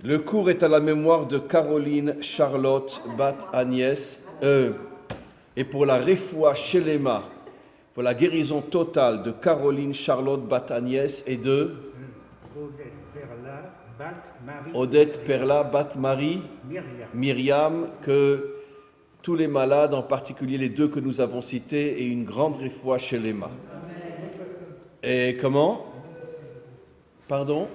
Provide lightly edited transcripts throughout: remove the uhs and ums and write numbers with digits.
Le cours est à la mémoire de Caroline Charlotte Bat Agnès et pour la Refoua Shelema, pour la guérison totale de Caroline Charlotte Bat Agnès et de Odette Perla Bat Marie Myriam, que tous les malades, en particulier les deux que nous avons cités, aient une grande Refoua Shelema. Et comment? Pardon?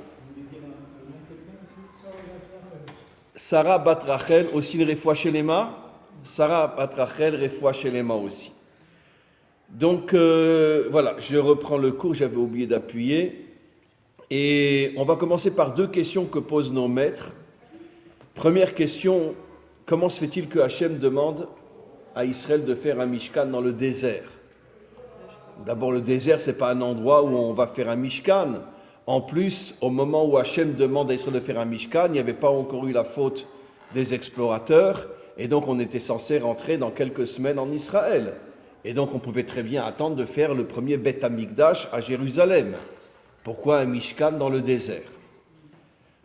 Sarah Bat Rachel, aussi une Refoua Shelema. Sarah Bat Rachel, Refoua Shelema aussi. Donc voilà, je reprends le cours, j'avais oublié d'appuyer. Et on va commencer par deux questions que posent nos maîtres. Première question, comment se fait-il que Hachem demande à Israël de faire un Mishkan dans le désert? D'abord, le désert, ce n'est pas un endroit où on va faire un Mishkan. En plus, au moment où Hachem demande à Israël de faire un Mishkan, il n'y avait pas encore eu la faute des explorateurs, et donc on était censé rentrer dans quelques semaines en Israël. Et donc on pouvait très bien attendre de faire le premier Beth Amikdash à Jérusalem. Pourquoi un Mishkan dans le désert?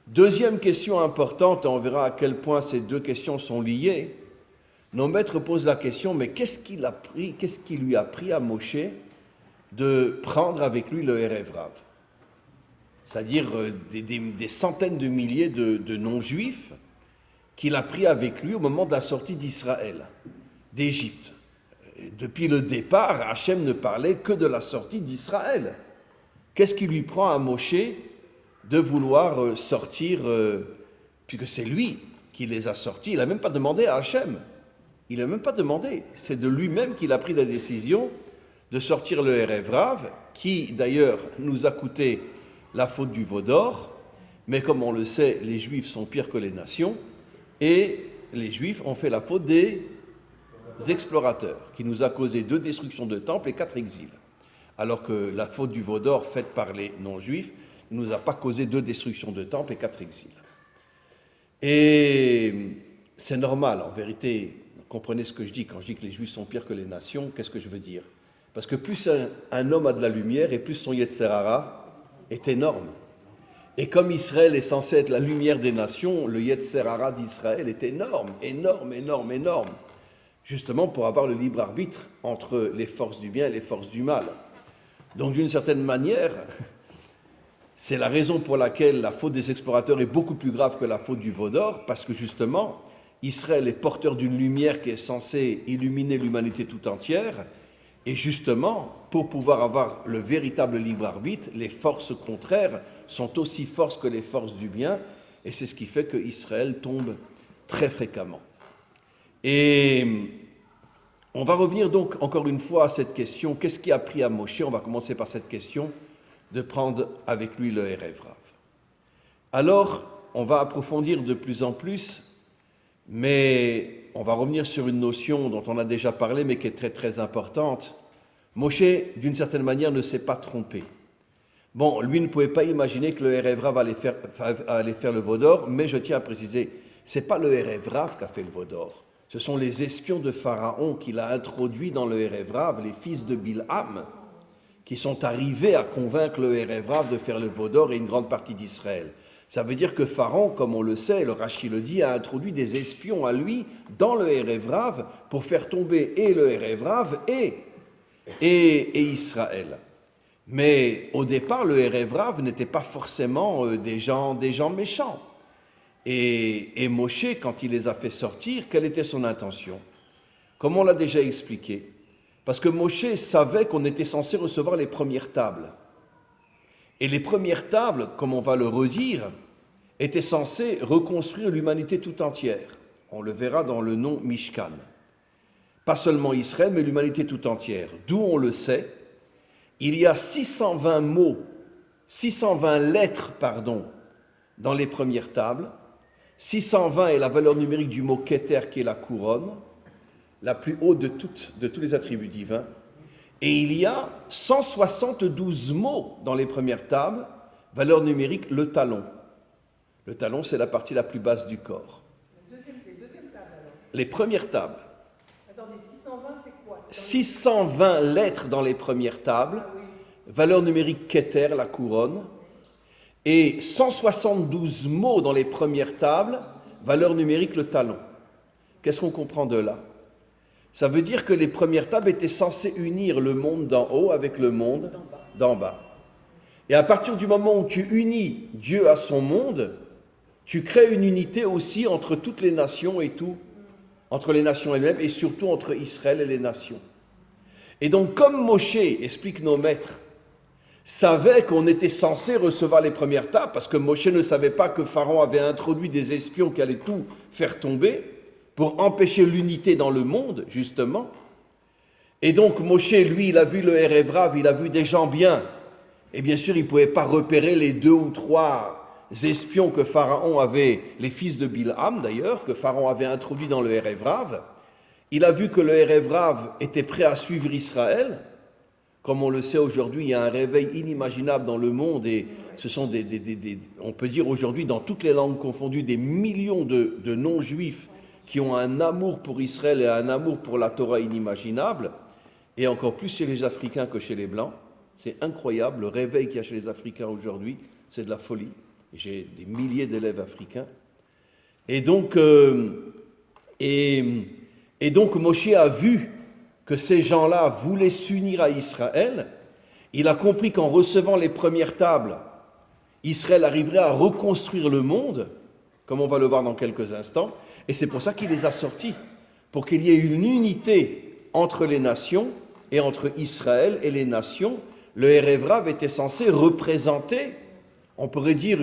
Deuxième question importante, et on verra à quel point ces deux questions sont liées. Nos maîtres posent la question, mais qu'est-ce qui lui a pris à Moshe de prendre avec lui le Erev Rav? C'est-à-dire des centaines de milliers de non-juifs qu'il a pris avec lui au moment de la sortie d'Israël, d'Égypte. Depuis le départ, Hachem ne parlait que de la sortie d'Israël. Qu'est-ce qui lui prend à Moshe de vouloir sortir, puisque c'est lui qui les a sortis? Il n'a même pas demandé à Hachem. Il n'a même pas demandé. C'est de lui-même qu'il a pris la décision de sortir le Erev Rav, qui d'ailleurs nous a coûté la faute du veau d'or, mais comme on le sait, les Juifs sont pires que les nations, et les Juifs ont fait la faute des explorateurs, qui nous a causé 2 destructions de temples et 4 exils. Alors que la faute du veau d'or faite par les non-juifs ne nous a pas causé 2 destructions de temples et 4 exils. Et c'est normal, en vérité, comprenez ce que je dis quand je dis que les Juifs sont pires que les nations, qu'est-ce que je veux dire? Parce que plus un homme a de la lumière et plus son Yetzer Hara est énorme. Et comme Israël est censé être la lumière des nations, le Yetzer Hara d'Israël est énorme, énorme, énorme, énorme. Justement pour avoir le libre arbitre entre les forces du bien et les forces du mal. Donc d'une certaine manière, c'est la raison pour laquelle la faute des explorateurs est beaucoup plus grave que la faute du veau d'or, parce que justement, Israël est porteur d'une lumière qui est censée illuminer l'humanité tout entière, et justement, pour pouvoir avoir le véritable libre arbitre, les forces contraires sont aussi fortes que les forces du bien, et c'est ce qui fait que Israël tombe très fréquemment. Et on va revenir donc encore une fois à cette question, qu'est-ce qui a pris à Moshe? On va commencer par cette question, de prendre avec lui le Erev Rav. Alors, on va approfondir de plus en plus, mais on va revenir sur une notion dont on a déjà parlé, mais qui est très très importante. Moshe, d'une certaine manière, ne s'est pas trompé. Bon, lui ne pouvait pas imaginer que le Erev Rav allait faire le veau d'or, mais je tiens à préciser, ce n'est pas le Erev Rav qui a fait le veau d'or. Ce sont les espions de Pharaon qu'il a introduits dans le Erev Rav, les fils de Bilham, qui sont arrivés à convaincre le Erev Rav de faire le veau d'or et une grande partie d'Israël. Ça veut dire que Pharaon, comme on le sait, le Rashi le dit, a introduit des espions à lui dans le Erev Rav pour faire tomber et le Erev Rav et Israël. Mais au départ, le Erev Rav n'était pas forcément des gens méchants. Et Moshe, quand il les a fait sortir, quelle était son intention? Comme on l'a déjà expliqué. Parce que Moshe savait qu'on était censé recevoir les premières tables. Et les premières tables, comme on va le redire, étaient censées reconstruire l'humanité tout entière. On le verra dans le nom Mishkan. Pas seulement Israël, mais l'humanité tout entière. D'où on le sait, il y a 620 lettres, dans les premières tables. 620 est la valeur numérique du mot Keter, qui est la couronne, la plus haute de tous les attributs divins. Et il y a 172 mots dans les premières tables, valeur numérique, le talon. Le talon, c'est la partie la plus basse du corps. Les deuxièmes tables, alors. Les premières tables. Attendez, 620, c'est quoi? 620 lettres dans les premières tables, Ah oui. valeur numérique Keter, la couronne, et 172 mots dans les premières tables, valeur numérique le talon. Qu'est-ce qu'on comprend de là? Ça veut dire que les premières tables étaient censées unir le monde d'en haut avec le monde d'en bas. Et à partir du moment où tu unis Dieu à son monde, tu crées une unité aussi entre toutes les nations et tout, entre les nations elles-mêmes et surtout entre Israël et les nations. Et donc comme Moshe, explique nos maîtres, savait qu'on était censé recevoir les premières tables, parce que Moshe ne savait pas que Pharaon avait introduit des espions qui allaient tout faire tomber, pour empêcher l'unité dans le monde, justement. Et donc Moshe, lui, il a vu le Erev Rav, il a vu des gens bien. Et bien sûr, il ne pouvait pas repérer les 2 ou 3 espions que Pharaon avait, les fils de Bilham d'ailleurs, que Pharaon avait introduits dans le Erev Rav. Il a vu que le Erev Rav était prêt à suivre Israël. Comme on le sait aujourd'hui, il y a un réveil inimaginable dans le monde et ce sont on peut dire aujourd'hui dans toutes les langues confondues, des millions de non-juifs qui ont un amour pour Israël et un amour pour la Torah inimaginable, et encore plus chez les Africains que chez les Blancs. C'est incroyable, le réveil qu'il y a chez les Africains aujourd'hui, c'est de la folie. J'ai des milliers d'élèves africains. Et donc Moshe a vu que ces gens-là voulaient s'unir à Israël. Il a compris qu'en recevant les premières tables, Israël arriverait à reconstruire le monde, comme on va le voir dans quelques instants, et c'est pour ça qu'il les a sortis, pour qu'il y ait une unité entre les nations et entre Israël et les nations. Le Erev Rav était censé représenter, on pourrait dire,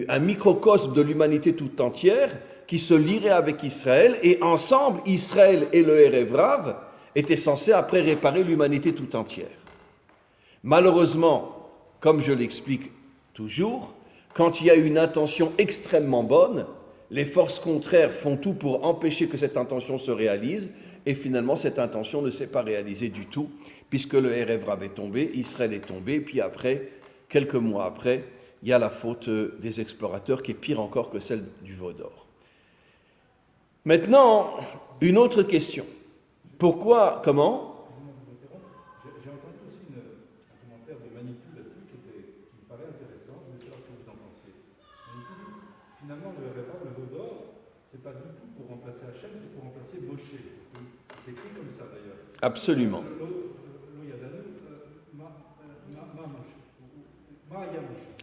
un microcosme de l'humanité toute entière qui se lierait avec Israël, et ensemble, Israël et le Erev Rav étaient censés après réparer l'humanité tout entière. Malheureusement, comme je l'explique toujours, quand il y a une intention extrêmement bonne, les forces contraires font tout pour empêcher que cette intention se réalise, et finalement cette intention ne s'est pas réalisée du tout, puisque le Erev Rav est tombé, Israël est tombé, puis après, quelques mois après, il y a la faute des explorateurs qui est pire encore que celle du veau d'or. Maintenant, une autre question. Pourquoi, comment? J'ai entendu aussi un commentaire de Manitou là-dessus qui me paraît intéressant. Je voulais savoir ce que vous en pensez. Manitou dit, finalement, le Erev, le veau d'or, c'est pas du tout pour remplacer Hachem, c'est pour remplacer Moshe. Parce que c'est écrit comme ça d'ailleurs. Absolument.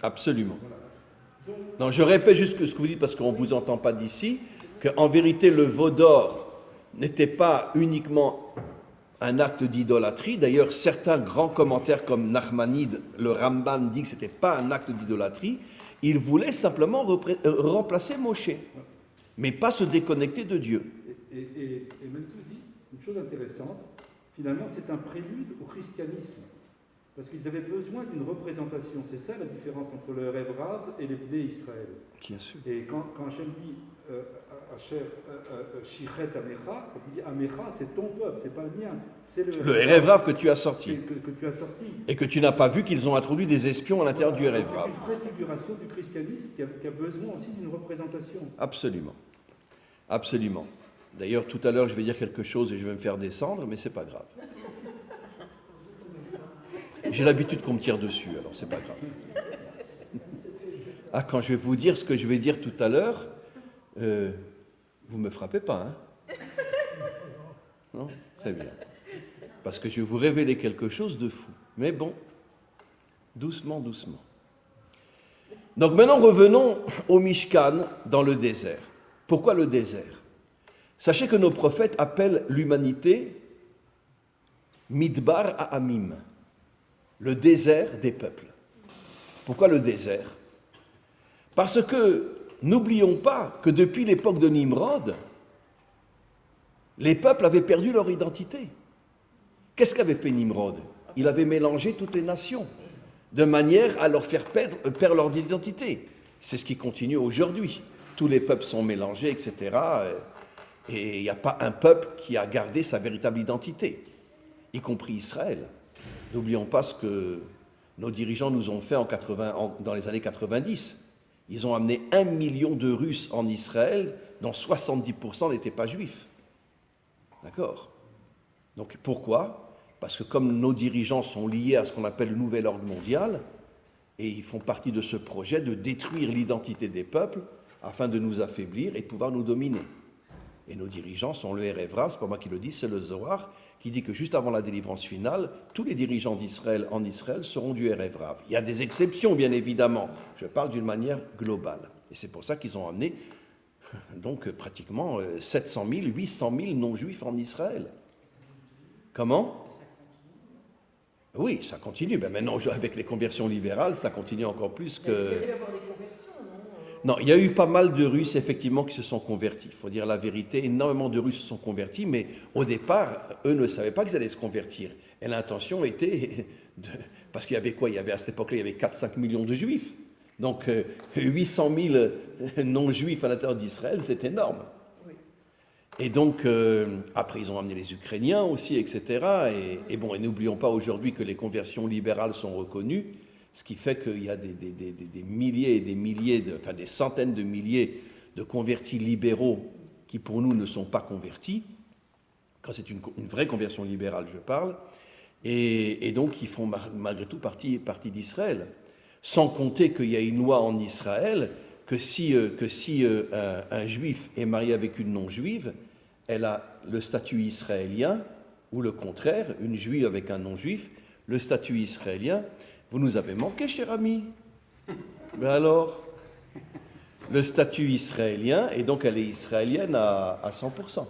Absolument. Non, je répète juste ce que vous dites parce qu'on ne vous entend pas d'ici, qu'en vérité, le veau d'or n'était pas uniquement un acte d'idolâtrie. D'ailleurs, certains grands commentaires comme Nachmanide, le Ramban, dit que ce n'était pas un acte d'idolâtrie. Il voulait simplement remplacer Moshe, mais pas se déconnecter de Dieu. Et Manitou dit une chose intéressante, finalement c'est un prélude au christianisme. Parce qu'ils avaient besoin d'une représentation. C'est ça la différence entre le Erev Rav et les Bnei Israël. Bien sûr. Et quand Hachem dit Shichet Amecha, quand il dit Amecha, c'est ton peuple, c'est pas le mien. C'est le Erev Rav que tu as sorti. Que tu as sorti. Et que tu n'as pas vu qu'ils ont introduit des espions à l'intérieur du Erev Rav. C'est une préfiguration du christianisme qui a besoin aussi d'une représentation. Absolument. Absolument. D'ailleurs, tout à l'heure, je vais dire quelque chose et je vais me faire descendre, mais c'est pas grave. J'ai l'habitude qu'on me tire dessus, alors c'est pas grave. Ah, quand je vais vous dire ce que je vais dire tout à l'heure, vous me frappez pas, hein? Non? Très bien. Parce que je vais vous révéler quelque chose de fou. Mais bon, doucement, doucement. Donc maintenant, revenons au Mishkan dans le désert. Pourquoi le désert? Sachez que nos prophètes appellent l'humanité Midbar Ha'amim, le désert des peuples. Pourquoi le désert? Parce que n'oublions pas que depuis l'époque de Nimrod, les peuples avaient perdu leur identité. Qu'est-ce qu'avait fait Nimrod? Il avait mélangé toutes les nations, de manière à leur faire perdre leur identité. C'est ce qui continue aujourd'hui. Tous les peuples sont mélangés, etc. Et il n'y a pas un peuple qui a gardé sa véritable identité, y compris Israël. N'oublions pas ce que nos dirigeants nous ont fait dans les années 90. Ils ont amené 1 million de Russes en Israël, dont 70% n'étaient pas juifs. D'accord? Donc pourquoi? Parce que comme nos dirigeants sont liés à ce qu'on appelle le nouvel ordre mondial, Et ils font partie de ce projet de détruire l'identité des peuples afin de nous affaiblir et de pouvoir nous dominer. Et nos dirigeants sont le Erev Rav, c'est pas moi qui le dis, c'est le Zohar, qui dit que juste avant la délivrance finale, tous les dirigeants d'Israël en Israël seront du Erev Rav. Il y a des exceptions, bien évidemment. Je parle d'une manière globale. Et c'est pour ça qu'ils ont amené donc pratiquement 700 000, 800 000 non-juifs en Israël. Comment ? Oui, ça continue. Ben maintenant, avec les conversions libérales, ça continue encore plus que... Est-ce qu'il va y avoir des conversions, non? Non, il y a eu pas mal de Russes, effectivement, qui se sont convertis. Il faut dire la vérité, énormément de Russes se sont convertis, mais au départ, eux ne savaient pas qu'ils allaient se convertir. Et l'intention était... Parce qu'il y avait quoi ? Il y avait à cette époque-là, il y avait 4-5 millions de Juifs. Donc, 800 000 non-Juifs à l'intérieur d'Israël, c'est énorme. Oui. Et donc, après, ils ont amené les Ukrainiens aussi, etc. Et bon, et n'oublions pas aujourd'hui que les conversions libérales sont reconnues, ce qui fait qu'il y a des milliers et des milliers, enfin des centaines de milliers de convertis libéraux qui, pour nous, ne sont pas convertis, quand c'est une vraie conversion libérale, je parle, et donc ils font malgré tout partie d'Israël. Sans compter qu'il y a une loi en Israël que si un juif est marié avec une non-juive, elle a le statut israélien, ou le contraire, une juive avec un non-juif, le statut israélien. Vous nous avez manqué, cher ami. Ben alors, le statut israélien, et donc elle est israélienne à 100%.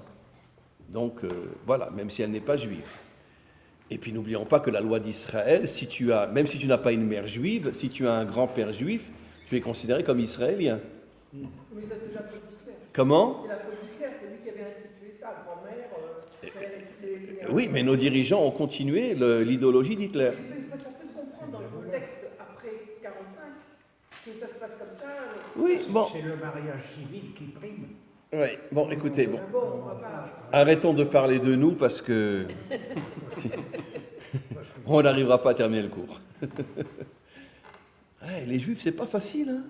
Donc voilà, même si elle n'est pas juive. Et puis n'oublions pas que la loi d'Israël, même si tu n'as pas une mère juive, si tu as un grand-père juif, tu es considéré comme israélien. Mais ça, c'est de la faute d'Hitler. Comment ? C'est la faute d'Hitler, c'est lui qui avait institué ça, grand-mère, père et toutes les... Oui, mais nos dirigeants ont continué l'idéologie d'Hitler. Mais ça peut se comprendre dans le contexte après 45, que ça se passe comme ça. Oui, bon. C'est le mariage civil qui prime. Oui, bon, écoutez, bon. Bon, on va pas... Arrêtons de parler de nous parce que on n'arrivera pas à terminer le cours. Ouais, les Juifs, c'est pas facile, hein.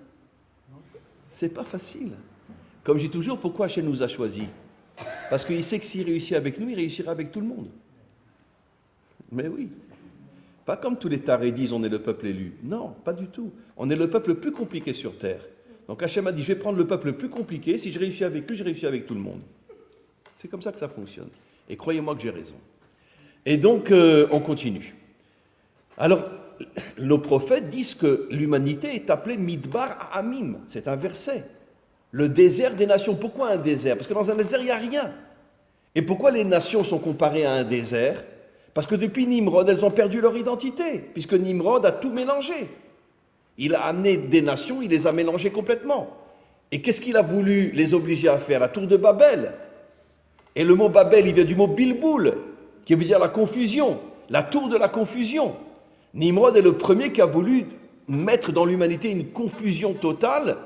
C'est pas facile. Comme je dis toujours, pourquoi Hachem nous a choisis ? Parce qu'il sait que s'il réussit avec nous, il réussira avec tout le monde. Mais oui. Pas comme tous les tarés disent, on est le peuple élu. Non, pas du tout. On est le peuple le plus compliqué sur terre. Donc Hachem a dit, je vais prendre le peuple le plus compliqué, si je réussis avec lui, je réussis avec tout le monde. C'est comme ça que ça fonctionne. Et croyez-moi que j'ai raison. Et donc, on continue. Alors, nos prophètes disent que l'humanité est appelée Midbar Amim. C'est un verset. Le désert des nations. Pourquoi un désert ? Parce que dans un désert, il n'y a rien. Et pourquoi les nations sont comparées à un désert ? Parce que depuis Nimrod, elles ont perdu leur identité, puisque Nimrod a tout mélangé. Il a amené des nations, il les a mélangées complètement. Et qu'est-ce qu'il a voulu les obliger à faire ? La tour de Babel. Et le mot Babel, il vient du mot Bilboul, qui veut dire la confusion, la tour de la confusion. Nimrod est le premier qui a voulu mettre dans l'humanité une confusion totale,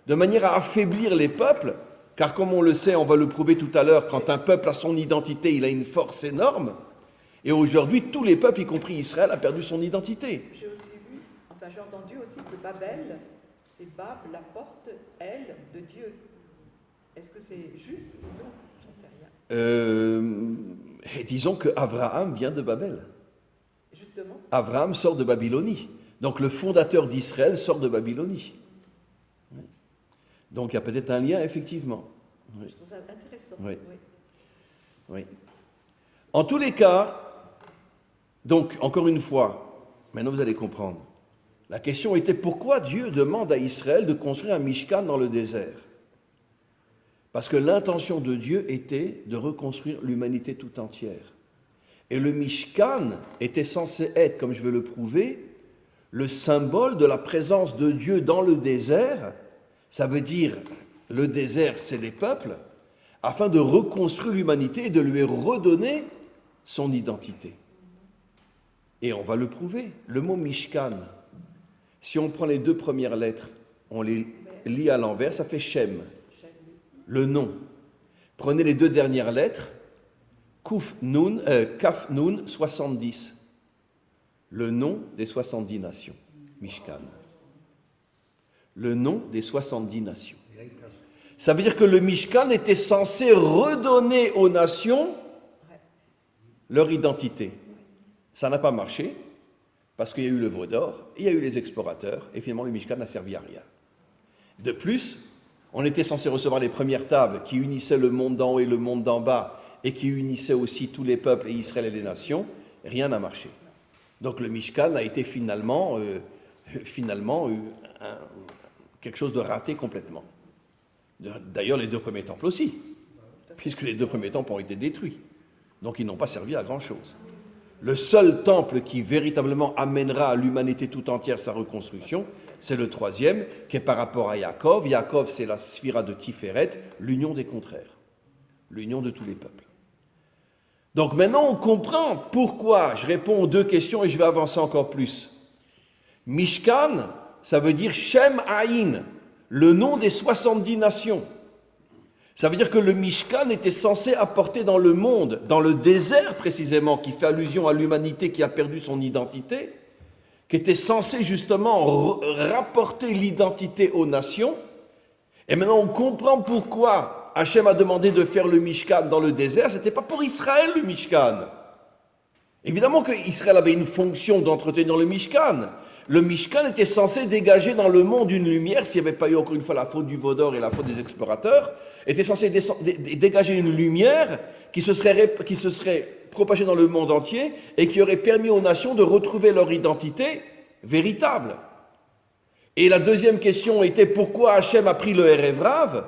de manière à affaiblir les peuples, car comme on le sait, on va le prouver tout à l'heure, quand un peuple a son identité, il a une force énorme. Et aujourd'hui, tous les peuples, y compris Israël, a perdu son identité. J'ai aussi vu, enfin j'ai entendu aussi que Babel, c'est Bab, la porte, elle, de Dieu. Est-ce que c'est juste ou non ? J'en sais rien. Et disons que Abraham vient de Babel. Justement. Abraham sort de Babylonie. Donc le fondateur d'Israël sort de Babylonie. Oui. Donc il y a peut-être un lien, effectivement. Oui. Je trouve ça intéressant. Oui. Oui. En tous les cas, donc encore une fois, maintenant vous allez comprendre. La question était pourquoi Dieu demande à Israël de construire un Mishkan dans le désert ? Parce que l'intention de Dieu était de reconstruire l'humanité tout entière. Et le Mishkan était censé être, comme je vais le prouver, le symbole de la présence de Dieu dans le désert. Ça veut dire, le désert, c'est les peuples, afin de reconstruire l'humanité et de lui redonner son identité. Et on va le prouver. Le mot Mishkan, si on prend les deux premières lettres, on les lit à l'envers, ça fait Shem, le nom. Prenez les deux dernières lettres, Kaf Nun 70, le nom des 70 nations, Mishkan. Le nom des 70 nations. Ça veut dire que le Mishkan était censé redonner aux nations leur identité. Ça n'a pas marché. Parce qu'il y a eu le veau d'or, il y a eu les explorateurs, et finalement le Mishkan n'a servi à rien. De plus, on était censé recevoir les premières tables qui unissaient le monde d'en haut et le monde d'en bas, et qui unissaient aussi tous les peuples et Israël et les nations. Rien n'a marché. Donc le Mishkan a été finalement quelque chose de raté complètement. D'ailleurs, les deux premiers temples aussi, puisque les deux premiers temples ont été détruits. Donc ils n'ont pas servi à grand-chose. Le seul temple qui véritablement amènera à l'humanité tout entière sa reconstruction, c'est le troisième, qui est par rapport à Yaakov. Yaakov, c'est la sphira de Tiferet, l'union des contraires, l'union de tous les peuples. Donc maintenant, on comprend pourquoi. Je réponds aux deux questions et je vais avancer encore plus. Mishkan, ça veut dire Shem Aïn, le nom des 70 nations. Ça veut dire que le Mishkan était censé apporter dans le monde, dans le désert précisément, qui fait allusion à l'humanité qui a perdu son identité, qui était censé justement rapporter l'identité aux nations. Et maintenant on comprend pourquoi Hachem a demandé de faire le Mishkan dans le désert. Ce n'était pas pour Israël le Mishkan. Évidemment qu'Israël avait une fonction d'entretenir le Mishkan. Le Mishkan était censé dégager dans le monde une lumière, s'il n'y avait pas eu encore une fois la faute du veau d'or et la faute des explorateurs, était censé dégager une lumière qui se serait propagée dans le monde entier et qui aurait permis aux nations de retrouver leur identité véritable. Et la deuxième question était pourquoi Hachem a pris le Erev Rav?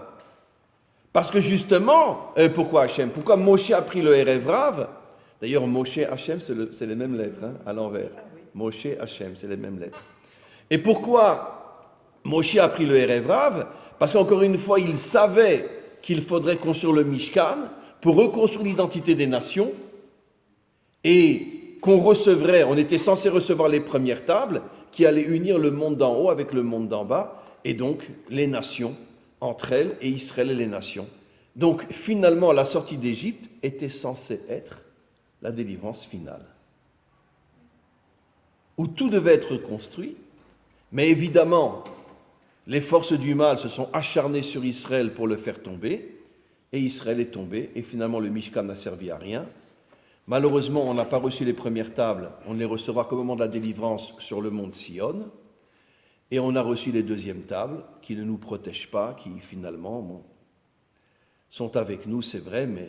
Parce que justement, pourquoi Moshe a pris le Erev Rav? D'ailleurs, Moshe et Hachem, c'est les mêmes lettres, hein, à l'envers. Moshe, Hachem, c'est les mêmes lettres. Et pourquoi Moshe a pris le Erev Rav? Parce qu'encore une fois, il savait qu'il faudrait construire le Mishkan pour reconstruire l'identité des nations et on était censé recevoir les premières tables qui allaient unir le monde d'en haut avec le monde d'en bas et donc les nations entre elles et Israël et les nations. Donc finalement, la sortie d'Égypte était censée être la délivrance finale, où tout devait être construit, mais évidemment, les forces du mal se sont acharnées sur Israël pour le faire tomber, et Israël est tombé, et finalement le Mishkan n'a servi à rien. Malheureusement, on n'a pas reçu les premières tables, on les recevra qu'au moment de la délivrance sur le mont Sion, et on a reçu les deuxièmes tables, qui ne nous protègent pas, qui finalement sont avec nous, c'est vrai, mais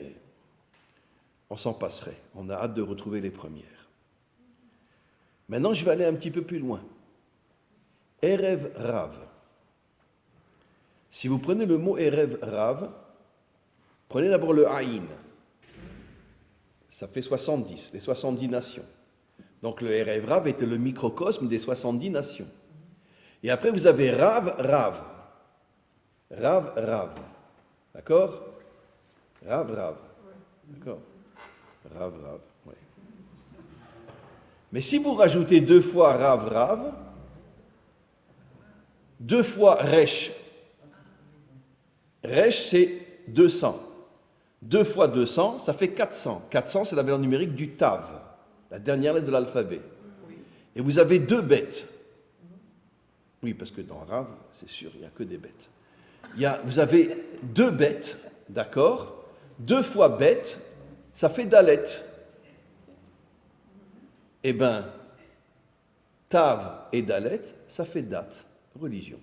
on s'en passerait. On a hâte de retrouver les premières. Maintenant, je vais aller un petit peu plus loin. Erev Rav. Si vous prenez le mot Erev Rav, prenez d'abord le Aïn. Ça fait 70, les 70 nations. Donc le Erev Rav était le microcosme des 70 nations. Et après, vous avez Rav, Rav. Rav, Rav. D'accord? Rav, Rav. D'accord? Rav, Rav. Ouais. Mais si vous rajoutez 2 fois Rav, Rav, 2 fois Resh. Resh, c'est 200. 2 fois 200, ça fait 400. 400, c'est la valeur numérique du Tav, la dernière lettre de l'alphabet. Et vous avez 2 bêtes. Oui, parce que dans Rav, c'est sûr, il n'y a que des bêtes. Vous avez 2 bêtes, d'accord? 2 fois bête, ça fait Dalet. Eh bien, Tav et Dalet, ça fait date, religion.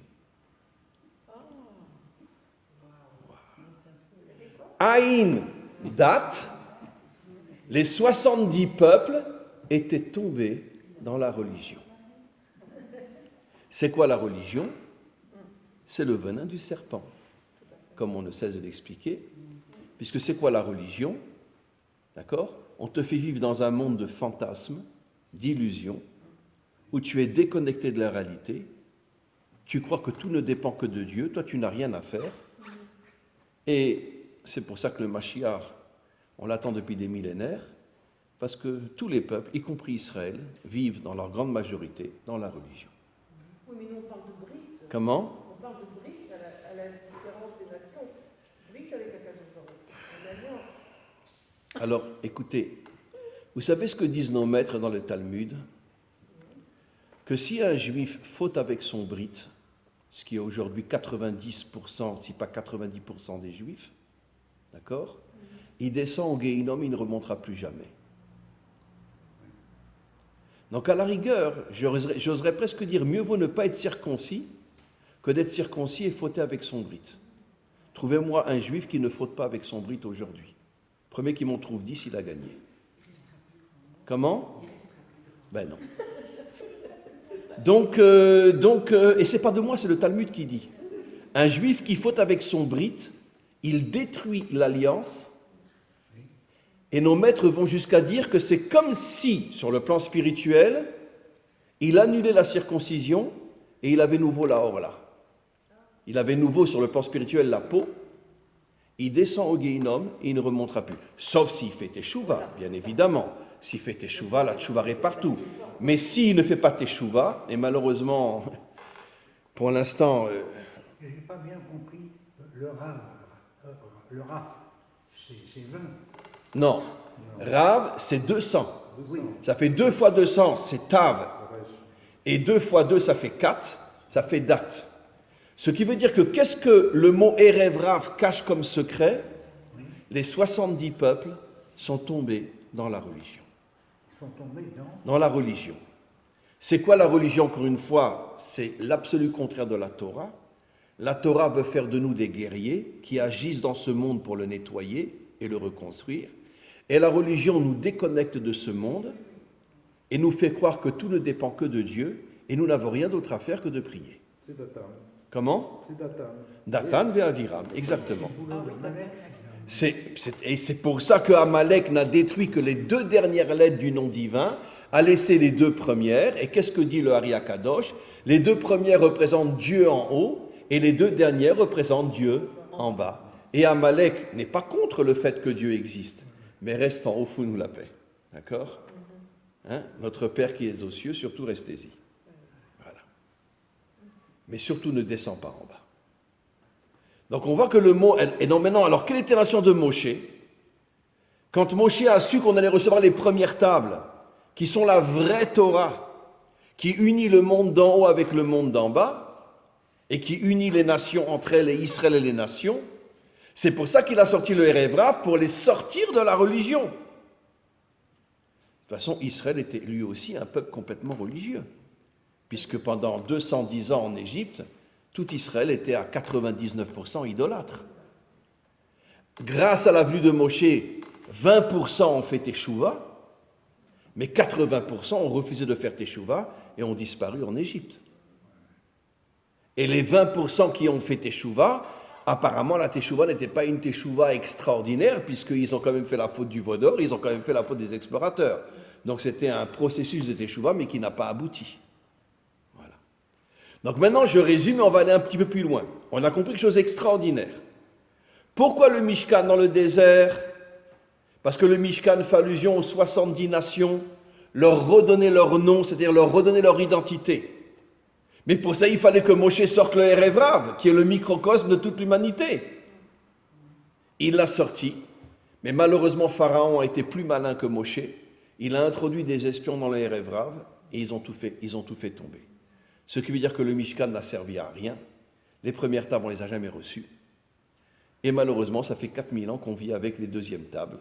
Aïn, date, les 70 peuples étaient tombés dans la religion. C'est quoi la religion? C'est le venin du serpent, comme on ne cesse de l'expliquer, puisque c'est quoi la religion? D'accord? On te fait vivre dans un monde de fantasmes, d'illusions, où tu es déconnecté de la réalité, tu crois que tout ne dépend que de Dieu, toi tu n'as rien à faire, et c'est pour ça que le Mashiach, on l'attend depuis des millénaires, parce que tous les peuples, y compris Israël, vivent dans leur grande majorité dans la religion. Oui, mais nous on parle de Brite. Comment? On parle de Brite à la différence des nations. Brite avec la Kadosh. Alors, écoutez, vous savez ce que disent nos maîtres dans le Talmud? Que si un juif faute avec son brite, ce qui est aujourd'hui 90%, si pas 90% des juifs, d'accord? Il descend au Guéhinom, il ne remontera plus jamais. Donc à la rigueur, j'oserais presque dire, mieux vaut ne pas être circoncis que d'être circoncis et fauter avec son brite. Trouvez-moi un juif qui ne faute pas avec son brite aujourd'hui. Premier qui m'en trouve 10, il a gagné. Comment? Ben non. Donc, et c'est pas de moi, c'est le Talmud qui dit. Un juif qui faute avec son brite, il détruit l'alliance. Et nos maîtres vont jusqu'à dire que c'est comme si, sur le plan spirituel, il annulait la circoncision et il avait nouveau la orla. Il avait nouveau sur le plan spirituel la peau. Il descend au Guéhinom et il ne remontera plus. Sauf s'il fait teshuva, bien évidemment. S'il fait teshuva, la teshuva est partout. Mais s'il ne fait pas teshuva, et malheureusement, pour l'instant... Je n'ai pas bien compris. Le raf, c'est 20. Non. Rav, c'est 200. Oui. Ça fait 2 fois 200, c'est Tav. Et 2 fois 2, ça fait 4. Ça fait date. Ce qui veut dire que qu'est-ce que le mot Erev Rav cache comme secret? Les 70 peuples sont tombés dans la religion. Ils sont tombés Dans la religion. C'est quoi la religion, encore une fois? C'est l'absolu contraire de la Torah. La Torah veut faire de nous des guerriers qui agissent dans ce monde pour le nettoyer et le reconstruire. Et la religion nous déconnecte de ce monde et nous fait croire que tout ne dépend que de Dieu et nous n'avons rien d'autre à faire que de prier. C'est Datan. Comment? C'est Datan. Datan ve'Aviram, exactement. Ah oui, d'accord. Et c'est pour ça que Amalek n'a détruit que les 2 dernières lettres du nom divin, a laissé les 2 premières. Et qu'est-ce que dit le Hari Akadosh? Les 2 premières représentent Dieu en haut et les 2 dernières représentent Dieu en bas. Et Amalek n'est pas contre le fait que Dieu existe, mais reste en haut, fous-nous la paix. D'accord? Hein? Notre Père qui est aux cieux, surtout restez-y. Voilà. Mais surtout ne descends pas en bas. Donc on voit que le mot... Et non, maintenant, alors quelle était l'action de Moshe? Quand Moshe a su qu'on allait recevoir les premières tables, qui sont la vraie Torah, qui unit le monde d'en haut avec le monde d'en bas, et qui unit les nations entre elles et Israël et les nations, c'est pour ça qu'il a sorti le Erev Rav, pour les sortir de la religion. De toute façon, Israël était lui aussi un peuple complètement religieux, puisque pendant 210 ans en Égypte, tout Israël était à 99% idolâtre. Grâce à la venue de Moshe, 20% ont fait teshuva, mais 80% ont refusé de faire teshuva et ont disparu en Égypte. Et les 20% qui ont fait teshuva, apparemment la teshuva n'était pas une teshuva extraordinaire, puisqu'ils ont quand même fait la faute du Vaudor, ils ont quand même fait la faute des explorateurs. Donc c'était un processus de teshuva, mais qui n'a pas abouti. Voilà. Donc maintenant, je résume et on va aller un petit peu plus loin. On a compris quelque chose d'extraordinaire. Pourquoi le Mishkan dans le désert? Parce que le Mishkan fait allusion aux 70 nations, leur redonner leur nom, c'est-à-dire leur redonner leur identité. Mais pour ça, il fallait que Moshe sorte le Erev Rav, qui est le microcosme de toute l'humanité. Il l'a sorti, mais malheureusement, Pharaon a été plus malin que Moshe. Il a introduit des espions dans le Erev Rav et ils ont tout fait tomber. Ce qui veut dire que le Mishkan n'a servi à rien. Les premières tables, on ne les a jamais reçues. Et malheureusement, ça fait 4000 ans qu'on vit avec les deuxièmes tables,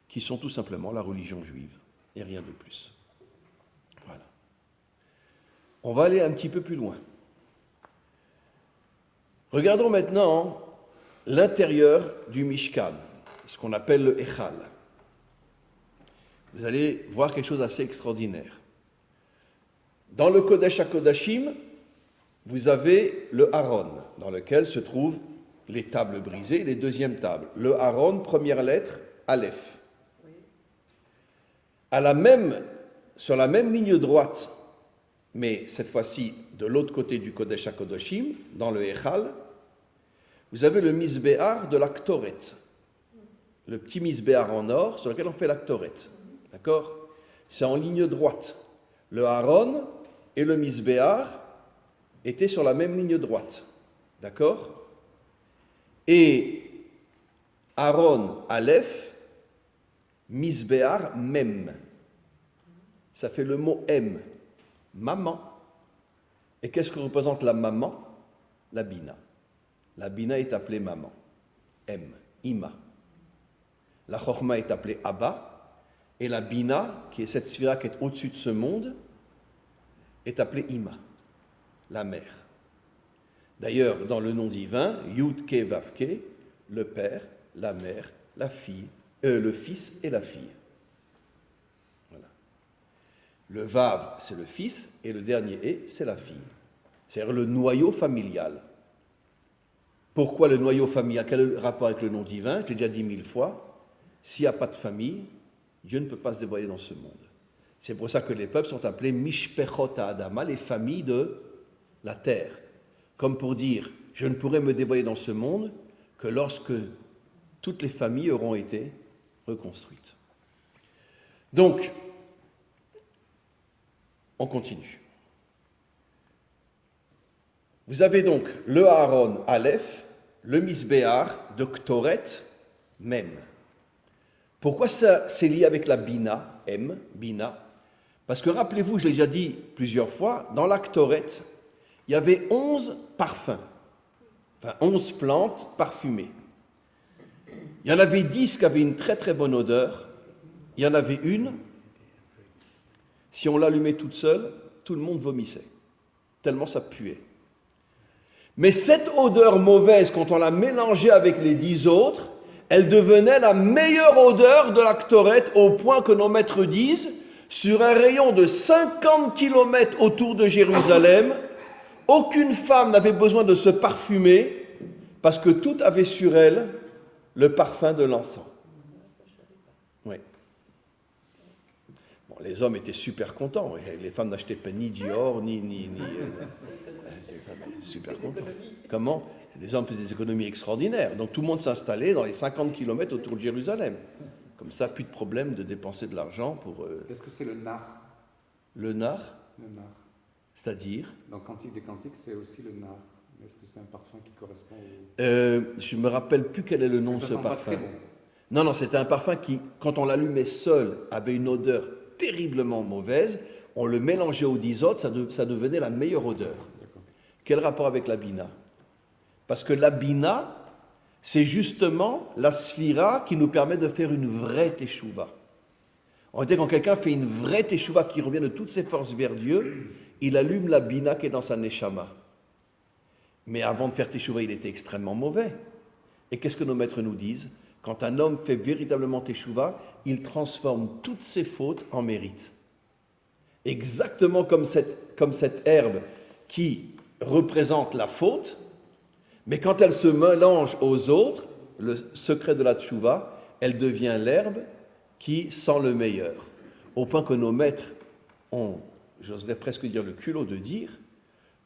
qui sont tout simplement la religion juive, et rien de plus. Voilà. On va aller un petit peu plus loin. Regardons maintenant l'intérieur du Mishkan, ce qu'on appelle le Echal. Vous allez voir quelque chose d'assez extraordinaire. Dans le Kodesh HaKodashim, vous avez le Aaron, dans lequel se trouvent les tables brisées et les deuxièmes tables. Le Aaron, première lettre, Aleph. Sur la même ligne droite, mais cette fois-ci de l'autre côté du Kodesh HaKodashim, dans le Echal, vous avez le Misbéar de la Ktoret, le petit Misbéar en or sur lequel on fait la Ktoret. D'accord? C'est en ligne droite. Le Aaron et le Misbéar étaient sur la même ligne droite. D'accord? Et Aaron, Aleph, Misbéar, Mem. Ça fait le mot M, maman. Et qu'est-ce que représente la maman? La Bina. La Bina est appelée maman. M, Ima. La Chochma est appelée Abba. Et la Bina, qui est cette sphira qui est au-dessus de ce monde, est appelée Ima, la mère. D'ailleurs, dans le nom divin, Yud Ke Vav Ke, le père, la mère, la fille, le fils et la fille. Voilà. Le Vav, c'est le fils, et le dernier E, c'est la fille. C'est-à-dire le noyau familial. Pourquoi le noyau familial? Quel est le rapport avec le nom divin? Je l'ai déjà dit 1000 fois. S'il n'y a pas de famille, Dieu ne peut pas se dévoiler dans ce monde. C'est pour ça que les peuples sont appelés Mishpechot Adama, les familles de la terre. Comme pour dire, je ne pourrai me dévoiler dans ce monde que lorsque toutes les familles auront été reconstruites. Donc, on continue. Vous avez donc le Aaron Aleph, le Misbéar de Ktoret, Mem. Pourquoi ça c'est lié avec la Bina, M, Bina? Parce que rappelez-vous, je l'ai déjà dit plusieurs fois, dans la Ktoret, il y avait 11 parfums, enfin 11 plantes parfumées. Il y en avait 10 qui avaient une très très bonne odeur, il y en avait une, si on l'allumait toute seule, tout le monde vomissait, tellement ça puait. Mais cette odeur mauvaise, quand on la mélangeait avec les 10 autres, elle devenait la meilleure odeur de la Ktoret, au point que nos maîtres disent, sur un rayon de 50 km autour de Jérusalem, aucune femme n'avait besoin de se parfumer, parce que toutes avaient sur elle le parfum de l'encens. Oui. Bon, les hommes étaient super contents, les femmes n'achetaient pas ni Dior, ni super contents. Comment? Les hommes faisaient des économies extraordinaires. Donc tout le monde s'installait dans les 50 km autour de Jérusalem. Comme ça, plus de problème de dépenser de l'argent pour... Est-ce que c'est le nar? Le nar, Le nar. c'est-à-dire... Dans Cantique des Cantiques, c'est aussi le nar. Est-ce que c'est un parfum qui correspond au... je ne me rappelle plus quel est le nom de Ça ce sent pas parfum. très bon. Non, c'était un parfum qui, quand on l'allumait seul, avait une odeur terriblement mauvaise. On le mélangeait aux 10 autres, ça devenait la meilleure odeur. D'accord. Quel rapport avec la Bina? Parce que la Bina, c'est justement la sphira qui nous permet de faire une vraie teshuva. En fait, quand quelqu'un fait une vraie teshuva qui revient de toutes ses forces vers Dieu, il allume la Bina qui est dans sa neshama. Mais avant de faire teshuva, il était extrêmement mauvais. Et qu'est-ce que nos maîtres nous disent? Quand un homme fait véritablement teshuva, il transforme toutes ses fautes en mérite. Exactement comme cette herbe qui représente la faute, mais quand elle se mélange aux autres, le secret de la teshuva, elle devient l'herbe qui sent le meilleur. Au point que nos maîtres ont, j'oserais presque dire le culot de dire,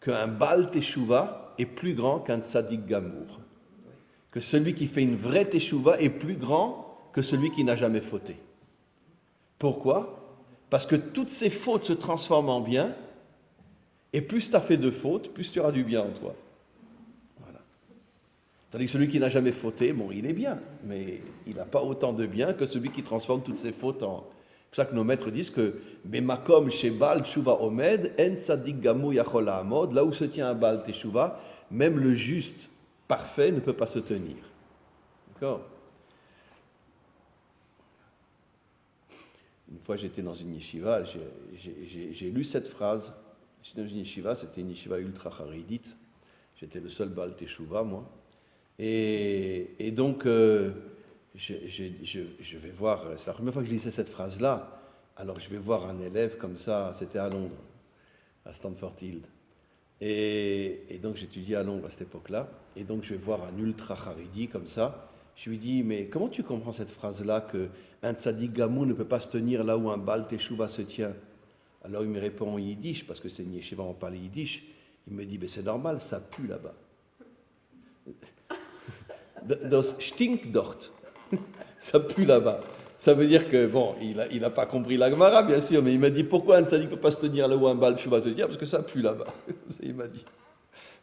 qu'un Baal teshuva est plus grand qu'un tzaddik gamour. Que celui qui fait une vraie teshuva est plus grand que celui qui n'a jamais fauté. Pourquoi? Parce que toutes ces fautes se transforment en bien, et plus tu as fait de fautes, plus tu auras du bien en toi. Voilà. Tandis que celui qui n'a jamais fauté, bon, il est bien, mais il n'a pas autant de bien que celui qui transforme toutes ses fautes en... C'est pour ça que nos maîtres disent que Bemakom Shebal Teshuva Omed, En Tzadik Gamur Yachol Ha'amod, là où se tient un Baal Teshuva, même le juste parfait ne peut pas se tenir. D'accord? Une fois, j'étais dans une yeshiva, j'ai lu cette phrase. J'étais dans une yeshiva, c'était une yeshiva ultra haridite. J'étais le seul Baal Teshuva, moi. Et donc, je vais voir, c'est la première fois que je lisais cette phrase-là, alors je vais voir un élève comme ça, c'était à Londres, à Stanford Hill. Et donc j'étudiais à Londres à cette époque-là, et donc je vais voir un ultra haridi comme ça. Je lui dis, mais comment tu comprends cette phrase-là qu'un tzaddik gamour ne peut pas se tenir là où un Baal Teshuva se tient? Alors il me répond en yiddish, parce que c'est une yeshiva, on parle yiddish. Il me dit, mais c'est normal, ça pue là-bas. Das stinkt dort. Ça pue là-bas. Ça veut dire que, bon, il n'a pas compris la Gemara, bien sûr, mais il m'a dit, pourquoi un tzaddik ne peut pas se tenir là où un Baal Teshuva se tient? Parce que ça pue là-bas. Il m'a dit.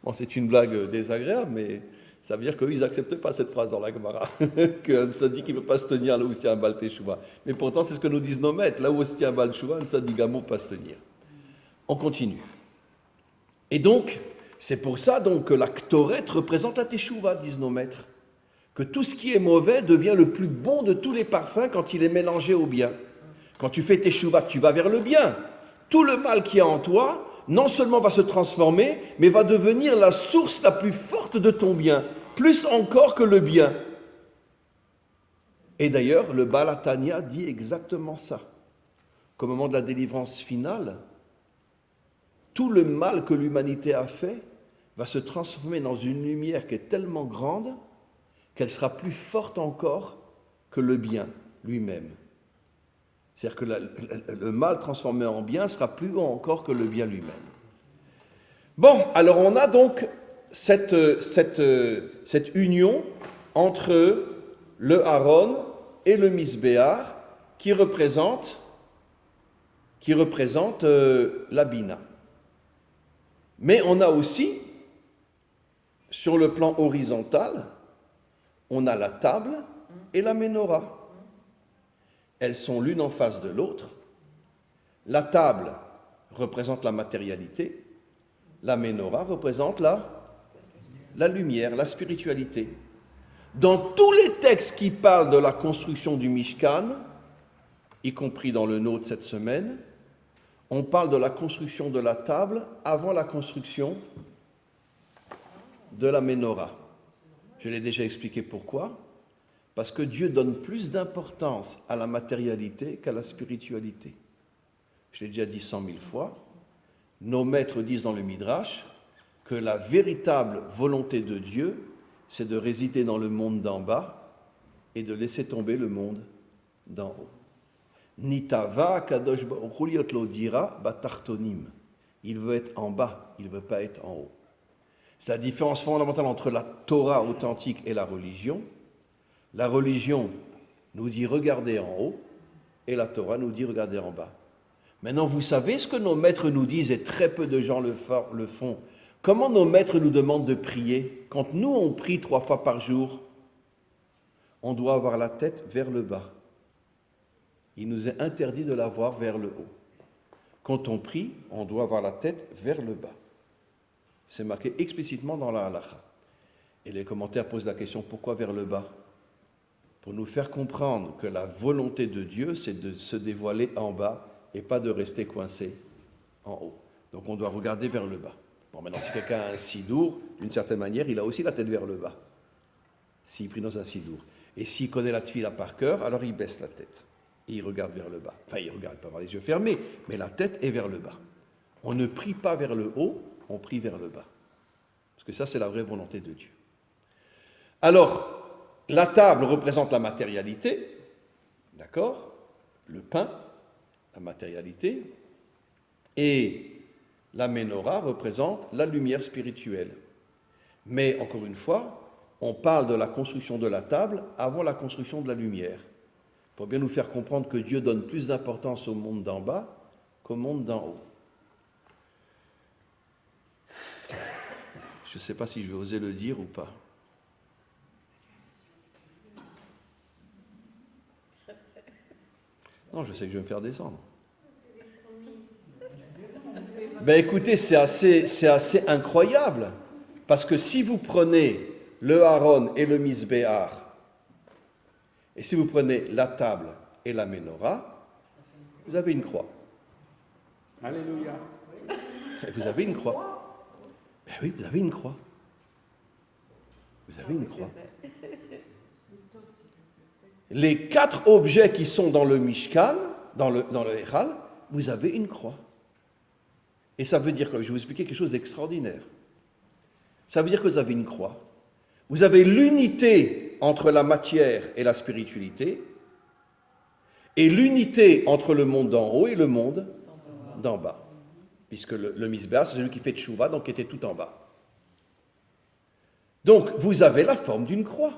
Bon, c'est une blague désagréable, mais ça veut dire qu'eux, ils n'acceptent pas cette phrase dans la Gemara, qu'un tzaddik ne peut pas se tenir là où se tient un Baal Teshuva. Mais pourtant, c'est ce que nous disent nos maîtres. Là où se tient un Baal Teshuva, un tzaddik gamour ne peut pas se tenir. On continue. Et donc, c'est pour ça donc, que la Ktoret représente la Teshuva, disent nos maîtres. Que tout ce qui est mauvais devient le plus bon de tous les parfums quand il est mélangé au bien. Quand tu fais teshuva, tu vas vers le bien. Tout le mal qui est en toi, non seulement va se transformer, mais va devenir la source la plus forte de ton bien, plus encore que le bien. Et d'ailleurs, le Baal HaTanya dit exactement ça. Qu'au moment de la délivrance finale, tout le mal que l'humanité a fait va se transformer dans une lumière qui est tellement grande qu'elle sera plus forte encore que le bien lui-même. C'est-à-dire que le mal transformé en bien sera plus haut encore que le bien lui-même. Bon, alors on a donc cette union entre le Aaron et le Misbéar qui représente la Bina. Mais on a aussi, sur le plan horizontal, on a la table et la menorah. Elles sont l'une en face de l'autre. La table représente la matérialité, la menorah représente la lumière, la spiritualité. Dans tous les textes qui parlent de la construction du Mishkan, y compris dans le nôtre cette semaine, on parle de la construction de la table avant la construction de la menorah. Je l'ai déjà expliqué pourquoi. Parce que Dieu donne plus d'importance à la matérialité qu'à la spiritualité. Je l'ai déjà dit 100 000 fois. Nos maîtres disent dans le Midrash que la véritable volonté de Dieu, c'est de résider dans le monde d'en bas et de laisser tomber le monde d'en haut. Nitava kadosh baruch hu liot lo dira batartonim. Il veut être en bas, il ne veut pas être en haut. C'est la différence fondamentale entre la Torah authentique et la religion. La religion nous dit regardez en haut et la Torah nous dit regardez en bas. Maintenant, vous savez ce que nos maîtres nous disent et très peu de gens le font. Comment nos maîtres nous demandent de prier? Quand nous, on prie 3 fois par jour, on doit avoir la tête vers le bas. Il nous est interdit de l'avoir vers le haut. Quand on prie, on doit avoir la tête vers le bas. C'est marqué explicitement dans la halakha. Et les commentaires posent la question, pourquoi vers le bas? Pour nous faire comprendre que la volonté de Dieu, c'est de se dévoiler en bas et pas de rester coincé en haut. Donc on doit regarder vers le bas. Bon, maintenant, si quelqu'un a un sidour, d'une certaine manière, il a aussi la tête vers le bas, s'il prie dans un sidour. Et s'il connaît la tefila par cœur, alors il baisse la tête et il regarde vers le bas. Enfin, il regarde, pas avoir les yeux fermés, mais la tête est vers le bas. On ne prie pas vers le haut, on prie vers le bas. Parce que ça, c'est la vraie volonté de Dieu. Alors, la table représente la matérialité, d'accord? Le pain, la matérialité, et la menorah représente la lumière spirituelle. Mais, encore une fois, on parle de la construction de la table avant la construction de la lumière, pour bien nous faire comprendre que Dieu donne plus d'importance au monde d'en bas qu'au monde d'en haut. Je ne sais pas si je vais oser le dire ou pas. Non, je sais que je vais me faire descendre. Ben écoutez, c'est assez incroyable. Parce que si vous prenez le Aaron et le Misbéar, et si vous prenez la table et la menorah, vous avez une croix. Alléluia. Et vous avez une croix. Ben oui, vous avez une croix. Vous avez une croix. Les 4 objets qui sont dans le Mishkan, dans le Echal, vous avez une croix. Et ça veut dire que, je vais vous expliquer quelque chose d'extraordinaire. Ça veut dire que vous avez une croix. Vous avez l'unité entre la matière et la spiritualité, et l'unité entre le monde d'en haut et le monde d'en bas. Puisque le Misbéar, c'est celui qui fait tchouva, donc qui était tout en bas. Donc, vous avez la forme d'une croix.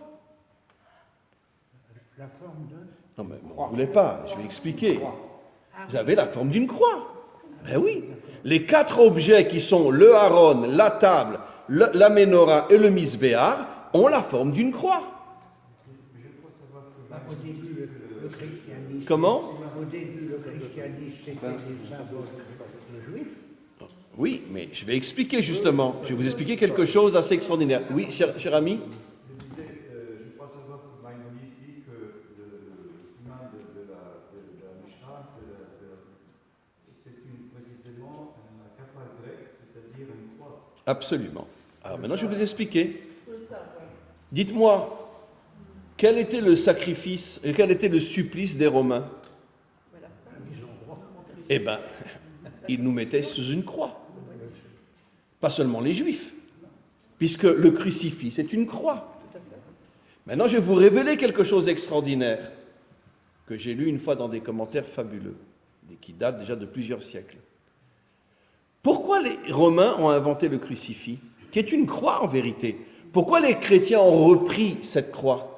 La forme de... Non, mais vous ne voulez pas, je vais expliquer. Vous avez la forme d'une croix. Ben oui. Les 4 objets qui sont le Aaron, la table, la menorah et le Misbéar ont la forme d'une croix. Au début, le christianisme... Comment? Au début, le christianisme, c'était des symboles juifs. Oui, mais je vais expliquer justement. Je vais vous expliquer quelque chose d'assez extraordinaire. Oui, cher ami? Je crois savoir que Maïmonide dit que le siman de la Mishnah Absolument. Alors maintenant, je vais vous expliquer. Dites-moi, quel était le sacrifice, et quel était le supplice des Romains? Voilà. Eh bien, ils nous mettaient sous une croix. Pas seulement les Juifs, puisque le crucifix, c'est une croix. Tout à fait. Maintenant, je vais vous révéler quelque chose d'extraordinaire que j'ai lu une fois dans des commentaires fabuleux, et qui datent déjà de plusieurs siècles. Pourquoi les Romains ont inventé le crucifix, qui est une croix en vérité? Pourquoi les chrétiens ont repris cette croix,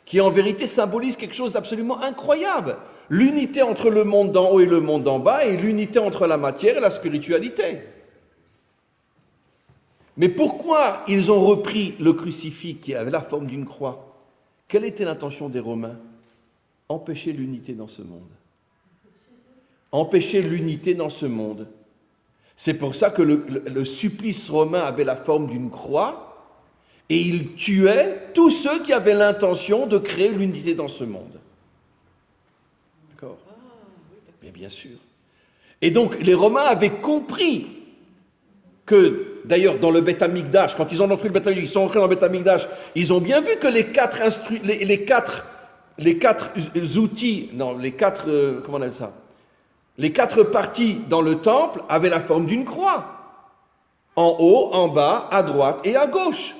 qui en vérité symbolise quelque chose d'absolument incroyable? L'unité entre le monde d'en haut et le monde d'en bas, et l'unité entre la matière et la spiritualité. Mais pourquoi ils ont repris le crucifix qui avait la forme d'une croix? Quelle était l'intention des Romains? Empêcher l'unité dans ce monde. Empêcher l'unité dans ce monde. C'est pour ça que le supplice romain avait la forme d'une croix et il tuait tous ceux qui avaient l'intention de créer l'unité dans ce monde. D'accord? Mais bien sûr. Et donc les Romains avaient compris que, d'ailleurs, dans le Beth Amikdash, quand ils ont entré le Beth Amikdash, ils sont entrés dans le Beth Amikdash, ils ont bien vu que les quatre outils, non, comment on appelle ça? Les quatre parties dans le temple avaient la forme d'une croix. En haut, en bas, à droite et à gauche.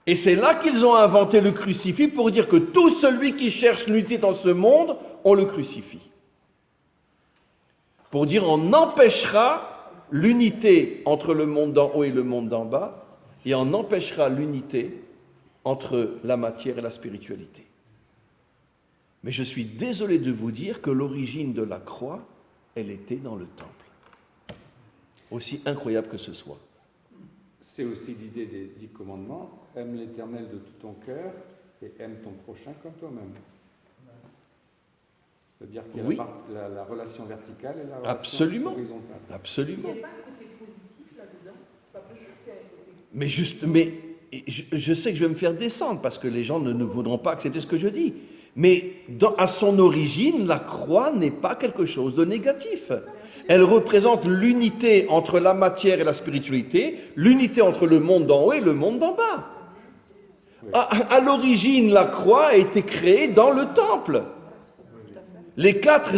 Et c'est là qu'ils ont inventé le crucifix pour dire que tout celui qui cherche l'unité dans ce monde, on le crucifie. Pour dire on empêchera l'unité entre le monde d'en haut et le monde d'en bas, et on empêchera l'unité entre la matière et la spiritualité. Mais je suis désolé de vous dire que l'origine de la croix, elle était dans le temple. Aussi incroyable que ce soit. C'est aussi l'idée des 10 commandements. Aime l'Éternel de tout ton cœur et aime ton prochain comme toi-même. C'est-à-dire qu'il y a Oui. la relation verticale et la relation Absolument. horizontale. Absolument. Il n'y a pas un côté positif là-dedans. C'est pas possible qu'il y ait un côté Mais juste, mais je sais que je vais me faire descendre parce que les gens ne voudront pas accepter ce que je dis. Mais à son origine, la croix n'est pas quelque chose de négatif. Elle représente l'unité entre la matière et la spiritualité, l'unité entre le monde d'en haut et le monde d'en bas. À l'origine, la croix a été créée dans le temple. Les quatre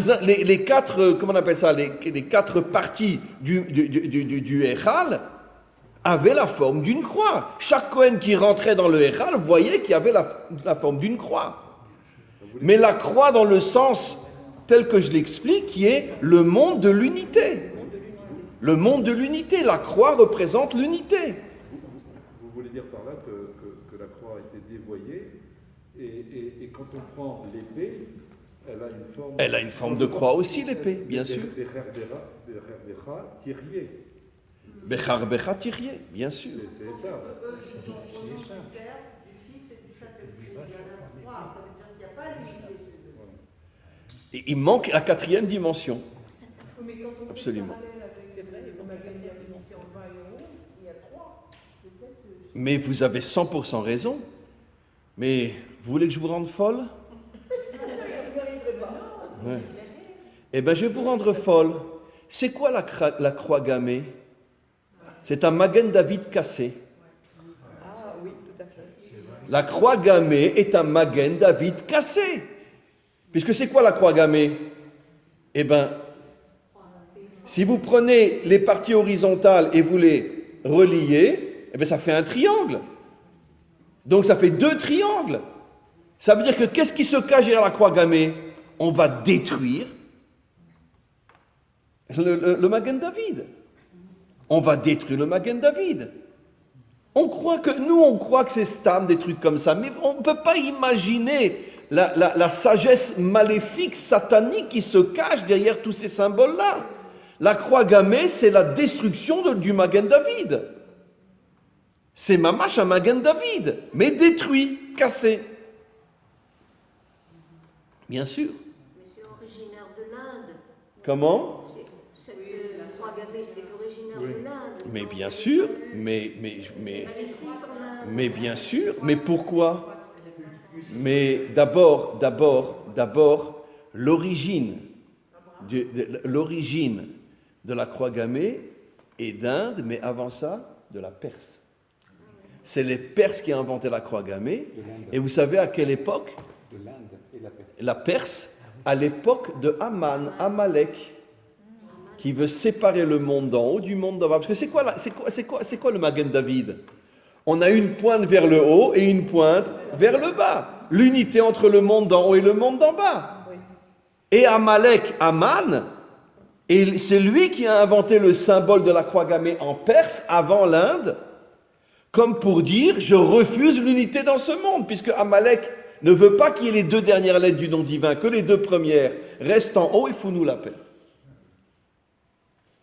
comment on appelle ça, les quatre parties du Héral avaient la forme d'une croix. Chaque Kohen qui rentrait dans le Héral voyait qu'il y avait la forme d'une croix. Mais la croix dans le sens tel que je l'explique, qui est le monde de l'unité. Le monde de l'unité. La croix représente l'unité. Vous voulez dire par là que la croix a été dévoyée et quand on prend l'épée, elle a une forme de croix aussi, l'épée, bien sûr. Bechar Becha Tiryé, bien sûr. C'est ça. Et il manque la quatrième dimension. Mais quand on Absolument. C'est vrai, il y a on la a gagné quatrième la dimension en bas et en haut, il y a 3. Peut-être. Mais vous avez 100% raison. Mais vous voulez que je vous rende folle? Ouais. Eh bien, je vais vous rendre folle. C'est quoi la croix gammée? C'est un Magen David cassé. Ah oui, tout à fait. La croix gammée est un Magen David cassé. Puisque c'est quoi la croix gammée? Eh bien, si vous prenez les parties horizontales et vous les reliez, eh bien ça fait un triangle. Donc ça fait 2 triangles. Ça veut dire que qu'est-ce qui se cache derrière la croix gammée? On va détruire le Magen David. On va détruire le Magen David. On croit que c'est Stam, des trucs comme ça, mais on ne peut pas imaginer la sagesse maléfique, satanique qui se cache derrière tous ces symboles-là. La croix gammée, c'est la destruction du Magen David. C'est mamash à Magen David, mais détruit, cassé. Bien sûr. Mais c'est originaire de l'Inde. Comment? Cette croix gammée est originaire de l'Inde. Mais bien sûr, mais bien sûr, mais pourquoi? Mais d'abord, l'origine de la croix gammée et d'Inde, mais avant ça, de la Perse. C'est les Perses qui ont inventé la croix gammée. De l'Inde. Et vous savez à quelle époque? De l'Inde et la Perse. La Perse, à l'époque de Aman, Amalek, qui veut séparer le monde d'en haut du monde d'en bas. Parce que c'est quoi le Magen David? On a une pointe vers le haut et une pointe vers le bas. L'unité entre le monde d'en haut et le monde d'en bas. Et Amalek, Aman, et c'est lui qui a inventé le symbole de la croix gammée en Perse avant l'Inde, comme pour dire, je refuse l'unité dans ce monde, puisque Amalek ne veut pas qu'il y ait les 2 dernières lettres du nom divin, que les 2 premières restent en haut et fous-nous la paix.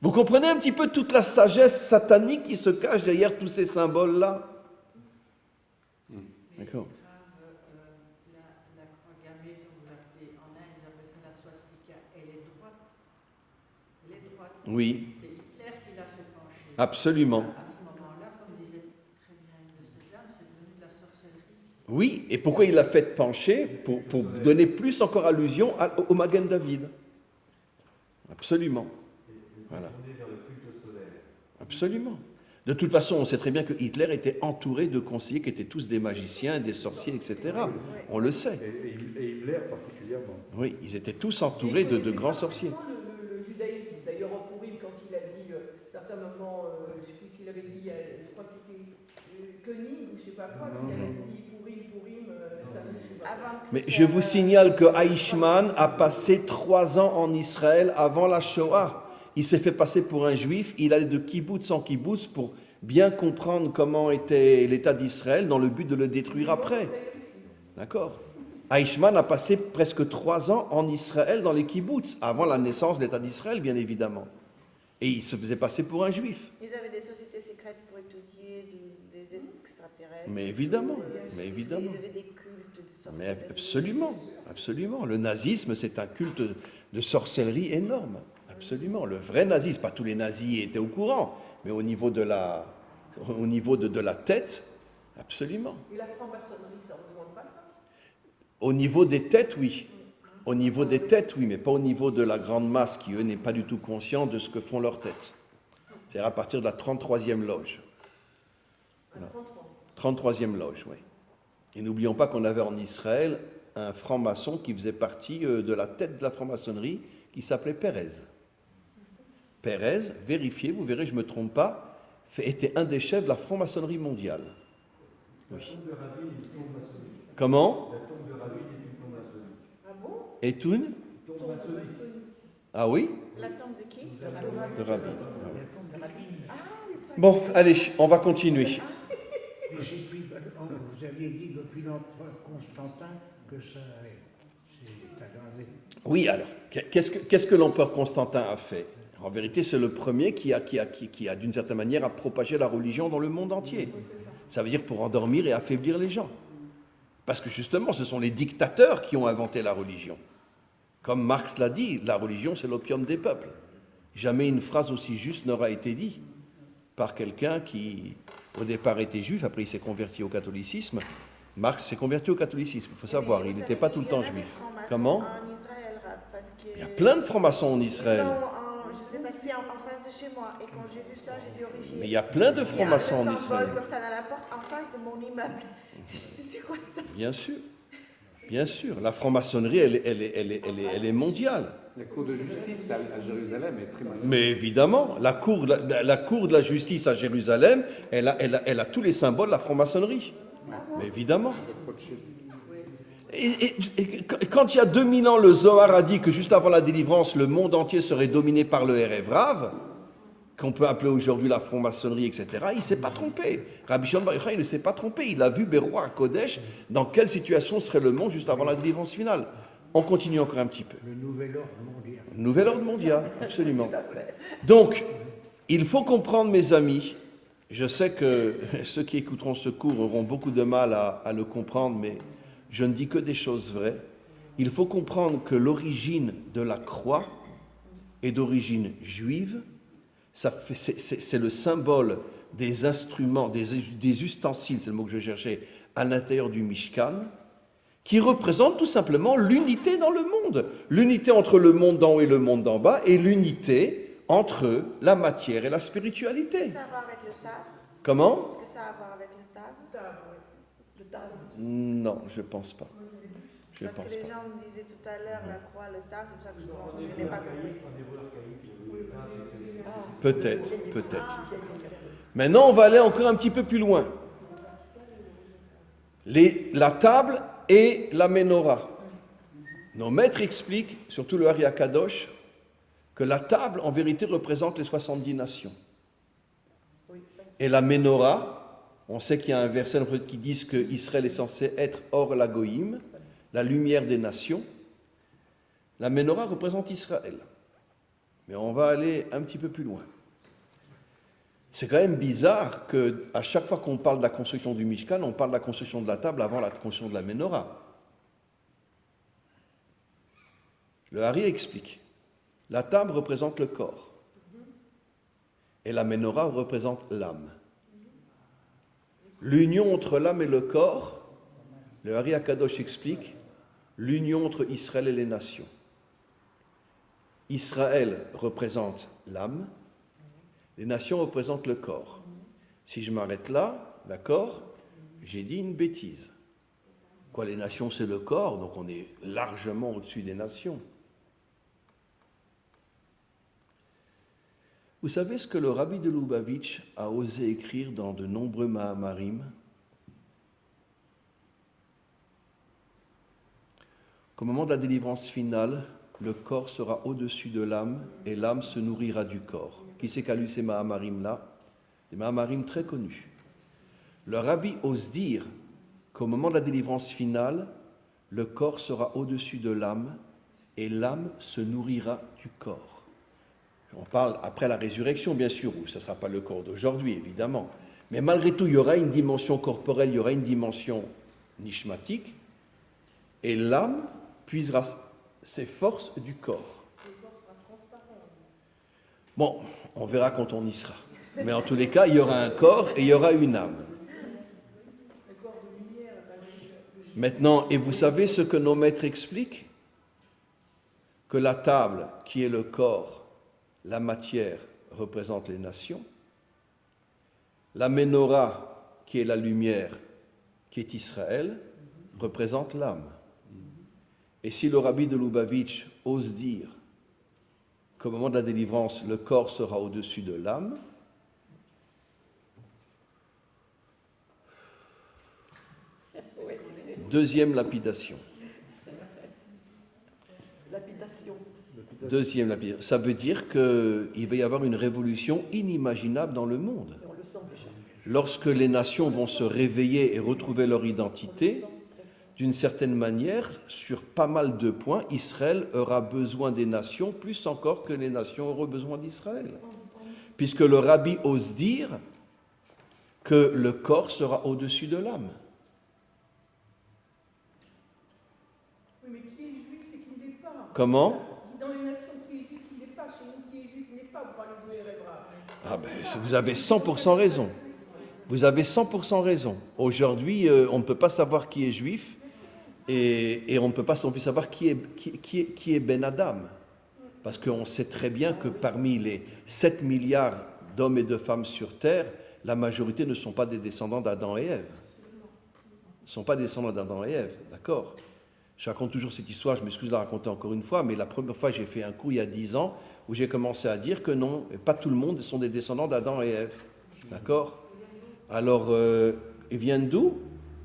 Vous comprenez un petit peu toute la sagesse satanique qui se cache derrière tous ces symboles-là? D'accord. La croix gammée, comme vous l'appelez en Inde, ils appellent ça la swastika, elle est droite. Elle est droite. Oui, C'est Hitler qui l'a fait pencher. absolument. À ce moment-là, comme disait très bien une de ces dames, c'est devenu de la sorcellerie. Oui, et pourquoi il l'a fait pencher? Pour donner plus encore allusion au Magen David. Absolument. Voilà. Absolument. De toute façon, on sait très bien que Hitler était entouré de conseillers qui étaient tous des magiciens, des sorciers, etc. On le sait. Et Himmler particulièrement. Oui, ils étaient tous entourés de grands sorciers. Le judaïsme, d'ailleurs en Pourim, quand il a dit, certains moments, je ne sais plus s'il avait dit, je crois que c'était Koenig ou je ne sais pas quoi, qui avait dit Pourim, ça ne sais pas. Mais je vous signale que Eichmann a passé 3 ans en Israël avant la Shoah. Il s'est fait passer pour un juif, il allait de kibbutz en kibbutz pour bien comprendre comment était l'État d'Israël dans le but de le détruire après. D'accord? Eichmann a passé presque 3 ans en Israël dans les kibbutz, avant la naissance de l'État d'Israël, bien évidemment. Et il se faisait passer pour un juif. Ils avaient des sociétés secrètes pour étudier des extraterrestres. Mais évidemment, mais évidemment. Ils avaient des cultes de sorcellerie. Mais absolument, absolument. Le nazisme, c'est un culte de sorcellerie énorme. Absolument. Le vrai nazisme, pas tous les nazis étaient au courant, mais au niveau de la tête, absolument. Et la franc-maçonnerie, ça ne rejoint pas ça? Au niveau des têtes, oui. Au niveau des têtes, oui, mais pas au niveau de la grande masse qui, eux, n'est pas du tout conscient de ce que font leurs têtes. C'est à partir de la 33e loge. Voilà. 33e loge, oui. Et n'oublions pas qu'on avait en Israël un franc-maçon qui faisait partie de la tête de la franc-maçonnerie qui s'appelait Pérez. Pérez, vérifiez, vous verrez, je ne me trompe pas, était un des chefs de la franc-maçonnerie mondiale. Oui. La tombe de Rabin est une tombe maçonnique. Comment? La tombe de Rabin est une tombe maçonnique. Ah bon? Et Toun? Une tombe maçonnique. Ah oui? La tombe de qui? De Rabin. Ah, exact. Bon, allez, on va continuer. Mais vous aviez dit depuis l'empereur Constantin que ça s'est aggravé. Oui, alors, qu'est-ce que l'empereur Constantin a fait? En vérité, c'est le premier qui a d'une certaine manière, a propagé la religion dans le monde entier. Ça veut dire pour endormir et affaiblir les gens. Parce que justement, ce sont les dictateurs qui ont inventé la religion. Comme Marx l'a dit, la religion, c'est l'opium des peuples. Jamais une phrase aussi juste n'aura été dite par quelqu'un qui, au départ, était juif, après il s'est converti au catholicisme. Marx s'est converti au catholicisme, il faut savoir, il n'était pas tout le temps juif. Comment? En Israël, parce que Il y a plein de francs-maçons en Israël. je ne sais pas si c'est en face de chez moi. Et quand j'ai vu ça, j'étais horrifiée. Mais il y a plein de francs-maçons en Il y a un Israël. symbole comme ça dans la porte en face de mon immeuble. Je dis, c'est quoi ça? Bien sûr, bien sûr. La franc-maçonnerie, elle est mondiale. La cour de justice à Jérusalem est très maçonnique. Mais évidemment, la cour de la justice à Jérusalem, elle a tous les symboles de la franc-maçonnerie. Mais évidemment. Et quand il y a 2000 ans, le Zohar a dit que juste avant la délivrance, le monde entier serait dominé par le Erev Rav, qu'on peut appeler aujourd'hui la franc-maçonnerie, etc., il ne s'est pas trompé. Rabbi Shimon Bar Yochai ne s'est pas trompé. Il a vu Beroua à Kodesh, dans quelle situation serait le monde juste avant la délivrance finale. On continue encore un petit peu. Le nouvel ordre mondial. Nouvel ordre mondial, absolument. Donc, il faut comprendre, mes amis, je sais que ceux qui écouteront ce cours auront beaucoup de mal à le comprendre, mais je ne dis que des choses vraies. Il faut comprendre que l'origine de la croix est d'origine juive. C'est le symbole des instruments, des ustensiles, c'est le mot que je cherchais, à l'intérieur du Mishkan, qui représente tout simplement l'unité dans le monde. L'unité entre le monde d'en haut et le monde d'en bas, et l'unité entre eux la matière et la Est-ce que spiritualité. ça a à voir avec le table? Comment? Est-ce que ça a à voir avec le table? Le table. Non, je pense pas. Je Parce pense que les pas. gens me disaient tout à l'heure la croix, le table, c'est pour ça que je n'ai pas compris. Peut-être, peut-être. Maintenant, on va aller encore un petit peu plus loin. La table et la menorah. Nos maîtres expliquent, surtout le Ari Akadosh, que la table, en vérité, représente les 70 nations. Et la menorah, on sait qu'il y a un verset qui dit qu'Israël est censé être hors la goïm, la lumière des nations. La menorah représente Israël. Mais on va aller un petit peu plus loin. C'est quand même bizarre qu'à chaque fois qu'on parle de la construction du Mishkan, on parle de la construction de la table avant la construction de la menorah. Le Hari explique. La table représente le corps. Et la menorah représente l'âme. L'union entre l'âme et le corps, le Hari Akadosh explique, l'union entre Israël et les nations. Israël représente l'âme, les nations représentent le corps. Si je m'arrête là, d'accord, j'ai dit une bêtise. Quoi, les nations, c'est le corps, donc on est largement au-dessus des nations. Vous savez ce que le rabbi de Lubavitch a osé écrire dans de nombreux Mahamarim? Qu'au moment de la délivrance finale, le corps sera au-dessus de l'âme et l'âme se nourrira du corps. Qui c'est qui a lu ces Mahamarim-là? Des Mahamarim très connus. Le rabbi ose dire qu'au moment de la délivrance finale, le corps sera au-dessus de l'âme et l'âme se nourrira du corps. On parle après la résurrection, bien sûr, où ce ne sera pas le corps d'aujourd'hui, évidemment. Mais malgré tout, il y aura une dimension corporelle, il y aura une dimension nishmatique, et l'âme puisera ses forces du corps. Bon, on verra quand on y sera. Mais en tous les cas, il y aura un corps et il y aura une âme. Maintenant, et vous savez ce que nos maîtres expliquent? Que la table, qui est le corps, la matière, représente les nations. La menorah, qui est la lumière, qui est Israël, représente l'âme. Et si le rabbi de Lubavitch ose dire qu'au moment de la délivrance, le corps sera au-dessus de l'âme, deuxième lapidation. Lapidation. Deuxième lapidation. Ça veut dire qu'il va y avoir une révolution inimaginable dans le monde. Et on le sent déjà. Lorsque les nations vont se réveiller et retrouver leur identité, d'une certaine manière, sur pas mal de points, Israël aura besoin des nations, plus encore que les nations auront besoin d'Israël. Puisque le rabbi ose dire que le corps sera au-dessus de l'âme. Oui, mais qui est juif et qui ne l'est pas? Comment? Dans les nations, qui est juif, qui n'est pas. Chez nous, qui est juif, n'est pas. Vous parlez de Hébreu. Ah ben, vous avez 100% raison. Vous avez 100% raison. Aujourd'hui, on ne peut pas savoir qui est juif et on ne peut pas non plus savoir qui est Ben Adam. Parce qu'on sait très bien que parmi les 7 milliards d'hommes et de femmes sur Terre, la majorité ne sont pas des descendants d'Adam et Ève. Ne sont pas des descendants d'Adam et Ève, d'accord? Je raconte toujours cette histoire, je m'excuse de la raconter encore une fois, mais la première fois j'ai fait un cours il y a 10 ans où j'ai commencé à dire que non, pas tout le monde sont des descendants d'Adam et Ève, d'accord? Alors, ils viennent d'où?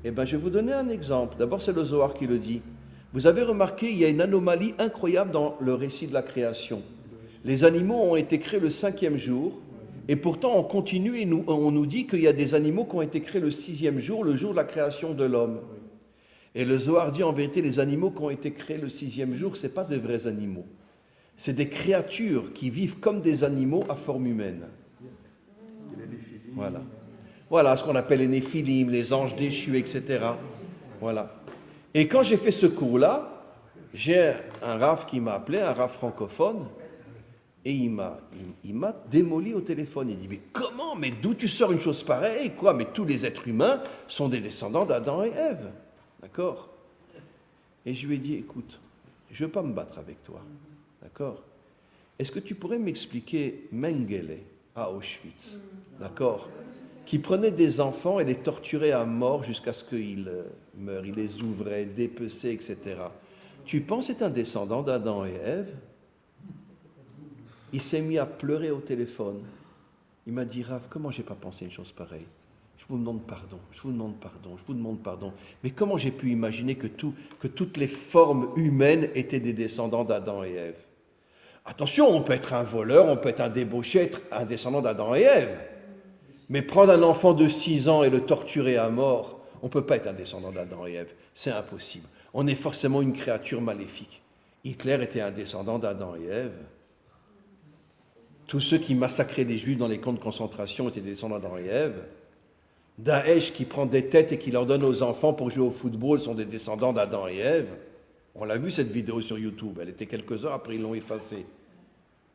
Eh bien, je vais vous donner un exemple. D'abord, c'est le Zohar qui le dit. Vous avez remarqué, il y a une anomalie incroyable dans le récit de la création. Les animaux ont été créés le 5e jour, et pourtant on continue et on nous dit qu'il y a des animaux qui ont été créés le 6e jour, le jour de la création de l'homme. Et le Zohar dit en vérité, les animaux qui ont été créés le 6e jour, ce n'est pas des vrais animaux. C'est des créatures qui vivent comme des animaux à forme humaine. Voilà. Voilà ce qu'on appelle les néphilim, les anges déchus, etc. Voilà. Et quand j'ai fait ce cours-là, j'ai un raf qui m'a appelé, un raf francophone, et il m'a démoli au téléphone. Il dit, mais comment? Mais d'où tu sors une chose pareille? Quoi? Mais tous les êtres humains sont des descendants d'Adam et Ève. D'accord? Et je lui ai dit, écoute, je ne veux pas me battre avec toi. D'accord? est-ce que tu pourrais m'expliquer Mengele à Auschwitz, d'accord, qui prenait des enfants et les torturait à mort jusqu'à ce qu'ils meurent, il les ouvrait, dépeçait, etc. Tu penses que c'est un descendant d'Adam et Ève? Il s'est mis à pleurer au téléphone. Il m'a dit, Rav, comment j'ai pas pensé une chose pareille? Je vous demande pardon, je vous demande pardon, je vous demande pardon. Mais comment j'ai pu imaginer que toutes les formes humaines étaient des descendants d'Adam et Ève? Attention, on peut être un voleur, on peut être un débauché, être un descendant d'Adam et Ève. Mais prendre un enfant de 6 ans et le torturer à mort, on ne peut pas être un descendant d'Adam et Ève. C'est impossible. On est forcément une créature maléfique. Hitler était un descendant d'Adam et Ève. Tous ceux qui massacraient les Juifs dans les camps de concentration étaient des descendants d'Adam et Ève. Daesh qui prend des têtes et qui leur donne aux enfants pour jouer au football sont des descendants d'Adam et Ève. On l'a vu cette vidéo sur YouTube, elle était quelques heures après ils l'ont effacée.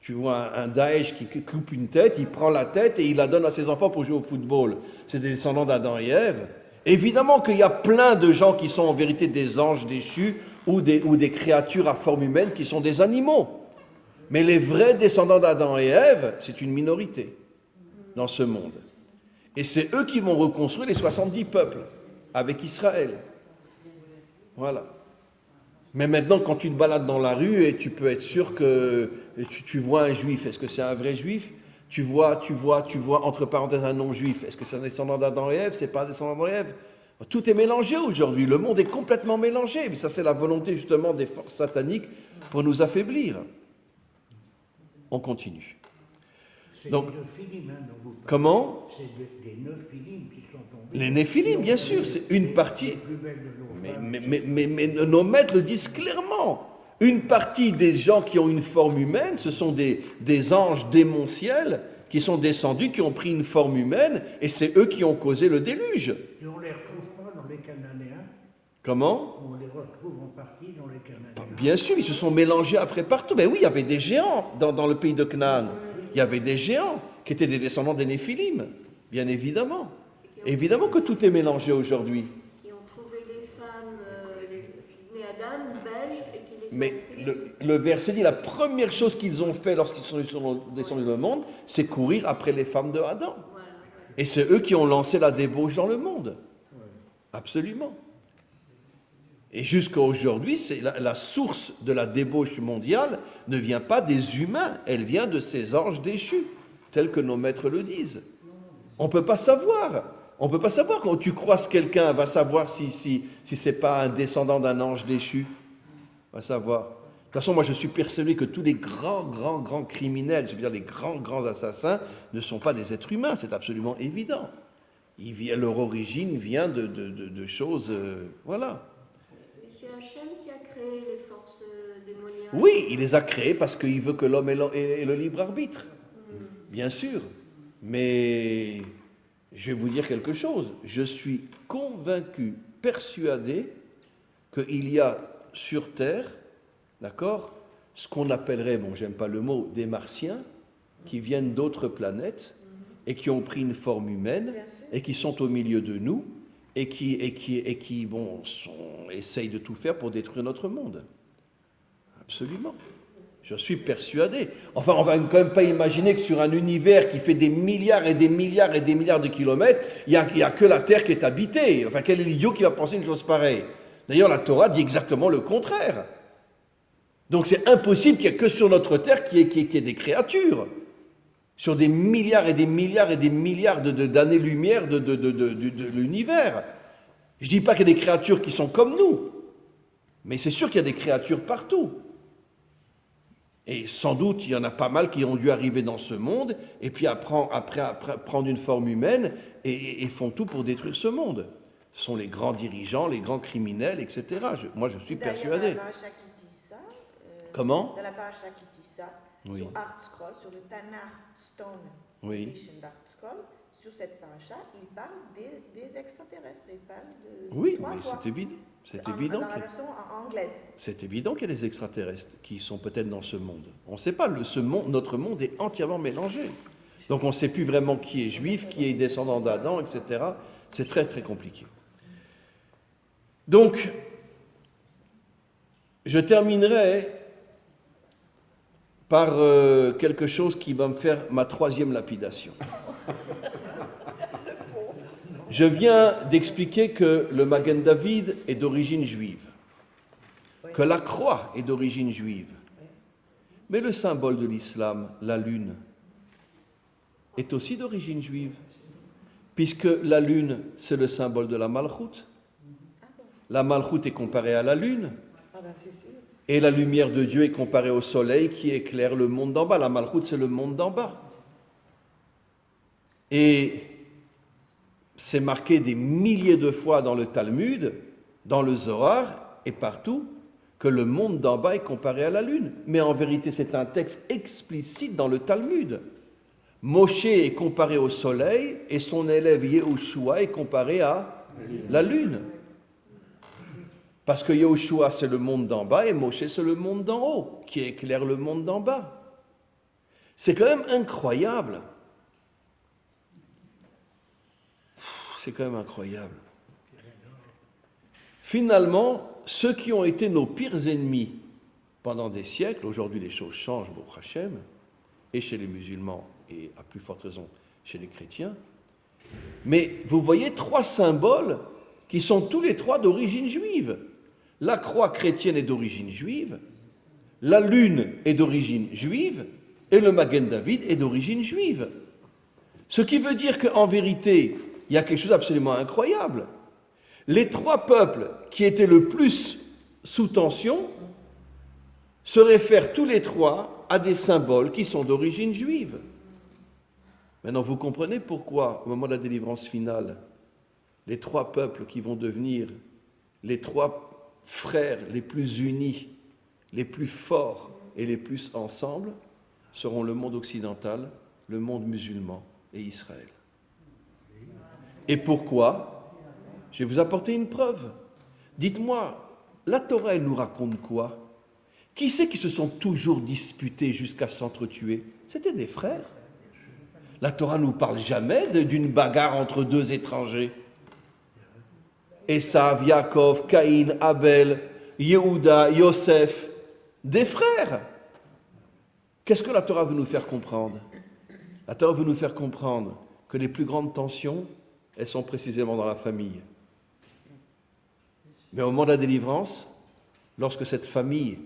Tu vois un Daesh qui coupe une tête, il prend la tête et il la donne à ses enfants pour jouer au football. C'est des descendants d'Adam et Ève. Évidemment qu'il y a plein de gens qui sont en vérité des anges déchus ou des créatures à forme humaine qui sont des animaux. Mais les vrais descendants d'Adam et Ève, c'est une minorité dans ce monde. Et c'est eux qui vont reconstruire les 70 peuples avec Israël. Voilà. Mais maintenant, quand tu te balades dans la rue, et tu peux être sûr que tu vois un juif, est-ce que c'est un vrai juif? Tu vois, entre parenthèses, un non-juif, est-ce que c'est un descendant d'Adam et Ève? C'est pas un descendant d'Adam et Ève? Tout est mélangé aujourd'hui, le monde est complètement mélangé. Mais ça, c'est la volonté justement des forces sataniques pour nous affaiblir. On continue. C'est Donc, les Néphilim, hein, dont vous parlez. Comment? C'est des Néphilim qui sont tombés. Les Néphilim, bien sûr, c'est une partie. Les plus belles de nos femmes. Mais nos maîtres le disent clairement. Une partie des gens qui ont une forme humaine, ce sont des anges démentiels qui sont descendus, qui ont pris une forme humaine, et c'est eux qui ont causé le déluge. Et on ne les retrouve pas dans les Cananéens. Comment? On les retrouve en partie dans les Cananéens. Bien sûr, ils se sont mélangés après partout. Mais oui, il y avait des géants dans le pays de Canaan. Il y avait des géants qui étaient des descendants des Néphilim, bien évidemment. Évidemment que tout est mélangé aujourd'hui. Qui ont trouvé les femmes nées Adam, belles, et qui les ont Mais prises. le verset dit, la première chose qu'ils ont fait lorsqu'ils sont descendus dans le monde, c'est courir après les femmes de Adam. Voilà. Et c'est eux qui ont lancé la débauche dans le monde. Absolument. Et jusqu'à aujourd'hui, c'est la source de la débauche mondiale ne vient pas des humains, elle vient de ces anges déchus, tels que nos maîtres le disent. On ne peut pas savoir. On ne peut pas savoir. Quand tu croises quelqu'un, va savoir si ce n'est pas un descendant d'un ange déchu. Va savoir. De toute façon, moi je suis persuadé que tous les grands criminels, je veux dire les grands assassins, ne sont pas des êtres humains, c'est absolument évident. Leur origine vient de choses, voilà. C'est Hachem qui a créé les forces démoniaques. Oui, il les a créés parce qu'il veut que l'homme ait le libre arbitre, bien sûr. Mais je vais vous dire quelque chose, je suis convaincu, persuadé qu'il y a sur Terre, d'accord, ce qu'on appellerait, bon, j'aime pas le mot, des martiens, qui viennent d'autres planètes et qui ont pris une forme humaine et qui sont au milieu de nous et qui essayent de tout faire pour détruire notre monde. Absolument. Je suis persuadé. Enfin, on va quand même pas imaginer que sur un univers qui fait des milliards et des milliards et des milliards de kilomètres, il n'y a que la Terre qui est habitée. Enfin, quel est l'idiot qui va penser une chose pareille? D'ailleurs, la Torah dit exactement le contraire. Donc c'est impossible qu'il n'y ait que sur notre Terre qu'il y ait des créatures. Sur des milliards et des milliards et des milliards d'années-lumière de l'univers. Je ne dis pas qu'il y a des créatures qui sont comme nous, mais c'est sûr qu'il y a des créatures partout. Et sans doute, il y en a pas mal qui ont dû arriver dans ce monde, et puis après prendre une forme humaine, et font tout pour détruire ce monde. Ce sont les grands dirigeants, les grands criminels, etc. Moi, je suis persuadé. Dans la paracha qui dit ça, Comment? dans la paracha qui dit ça, Oui. sur Art Scroll, sur le Tanakh Stone Oui. Edition d'Art Scroll, sur cette paracha, il parle des extraterrestres. Il parle de Oui, trois mais fois. c'est évident. C'est Dans évident. la version anglaise. C'est évident qu'il y a des extraterrestres qui sont peut-être dans ce monde. On ne sait pas, notre monde est entièrement mélangé. Donc on ne sait plus vraiment qui est juif, qui est descendant d'Adam, etc. C'est très très compliqué. Donc, je terminerai par quelque chose qui va me faire ma 3e lapidation. Je viens d'expliquer que le Magen David est d'origine juive, que la croix est d'origine juive. Mais le symbole de l'islam, la lune, est aussi d'origine juive, puisque la lune, c'est le symbole de la Malchoute. La Malchoute est comparée à la lune, et la lumière de Dieu est comparée au soleil qui éclaire le monde d'en bas. La Malchoute, c'est le monde d'en bas. Et c'est marqué des milliers de fois dans le Talmud, dans le Zohar et partout, que le monde d'en bas est comparé à la lune. Mais en vérité, c'est un texte explicite dans le Talmud. Moshe est comparé au soleil et son élève Yehoshua est comparé à la lune. Parce que Yehoshua, c'est le monde d'en bas et Moshe, c'est le monde d'en haut, qui éclaire le monde d'en bas. C'est quand même incroyable. C'est quand même incroyable. Finalement, ceux qui ont été nos pires ennemis pendant des siècles, aujourd'hui les choses changent, Baruch Hashem, et chez les musulmans, et à plus forte raison chez les chrétiens. Mais vous voyez 3 symboles qui sont tous les 3 d'origine juive. La croix chrétienne est d'origine juive, la lune est d'origine juive, et le Magen David est d'origine juive. Ce qui veut dire qu'en vérité, il y a quelque chose d'absolument incroyable. Les 3 peuples qui étaient le plus sous tension se réfèrent tous les 3 à des symboles qui sont d'origine juive. Maintenant, vous comprenez pourquoi, au moment de la délivrance finale, les 3 peuples qui vont devenir les 3 frères les plus unis, les plus forts et les plus ensemble, seront le monde occidental, le monde musulman et Israël. Et pourquoi? Je vais vous apporter une preuve. Dites-moi, la Torah, elle nous raconte quoi? Qui c'est qui se sont toujours disputés jusqu'à s'entretuer? C'était des frères. La Torah ne nous parle jamais d'une bagarre entre 2 étrangers. Esav, Yaakov, Caïn, Abel, Yehuda, Yosef, des frères. Qu'est-ce que la Torah veut nous faire comprendre? La Torah veut nous faire comprendre que les plus grandes tensions, elles sont précisément dans la famille. Mais au moment de la délivrance, lorsque cette famille,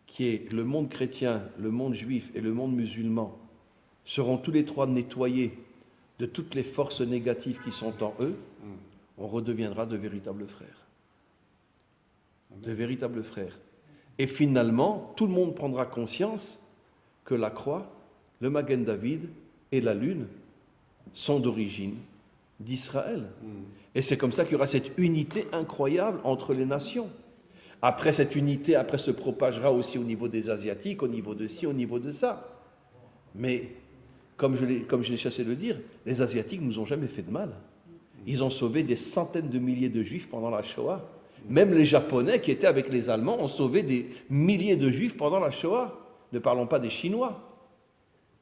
qui est le monde chrétien, le monde juif et le monde musulman, seront tous les 3 nettoyés de toutes les forces négatives qui sont en eux, on redeviendra de véritables frères. De véritables frères. Et finalement, tout le monde prendra conscience que la croix, le Magen David et la lune sont d'origine d'Israël. Et c'est comme ça qu'il y aura cette unité incroyable entre les nations. Après, cette unité se propagera aussi au niveau des Asiatiques, au niveau de ci, au niveau de ça. Mais, comme je l'ai chassé de le dire, les Asiatiques ne nous ont jamais fait de mal. Ils ont sauvé des centaines de milliers de Juifs pendant la Shoah. Même les Japonais qui étaient avec les Allemands ont sauvé des milliers de Juifs pendant la Shoah. Ne parlons pas des Chinois,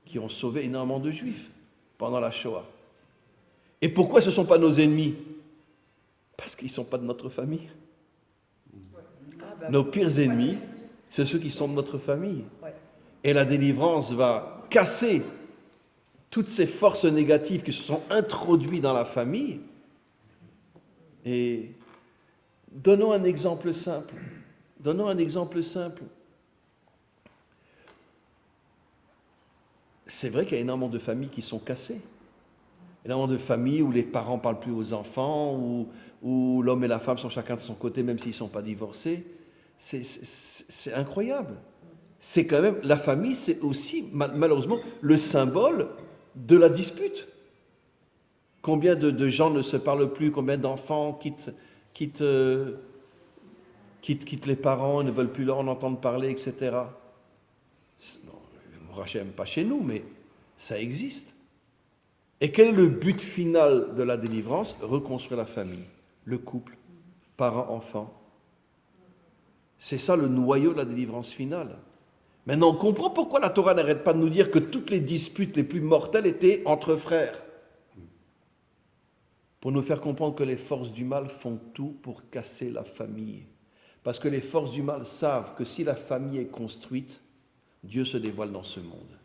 qui ont sauvé énormément de Juifs pendant la Shoah. Et pourquoi ce ne sont pas nos ennemis? Parce qu'ils ne sont pas de notre famille. Nos pires ennemis, c'est ceux qui sont de notre famille. Et la délivrance va casser toutes ces forces négatives qui se sont introduites dans la famille. Et donnons un exemple simple. Donnons un exemple simple. C'est vrai qu'il y a énormément de familles qui sont cassées. Énormément de familles où les parents ne parlent plus aux enfants, où l'homme et la femme sont chacun de son côté, même s'ils ne sont pas divorcés. C'est incroyable. C'est quand même, la famille, c'est aussi, malheureusement, le symbole de la dispute. Combien de gens ne se parlent plus, combien d'enfants quittent les parents, ne veulent plus leur en entendre parler, etc. Rachem, pas chez nous, mais ça existe. Et quel est le but final de la délivrance? Reconstruire la famille, le couple, parents-enfants. C'est ça le noyau de la délivrance finale. Maintenant, on comprend pourquoi la Torah n'arrête pas de nous dire que toutes les disputes les plus mortelles étaient entre frères. Pour nous faire comprendre que les forces du mal font tout pour casser la famille. Parce que les forces du mal savent que si la famille est construite, Dieu se dévoile dans ce monde.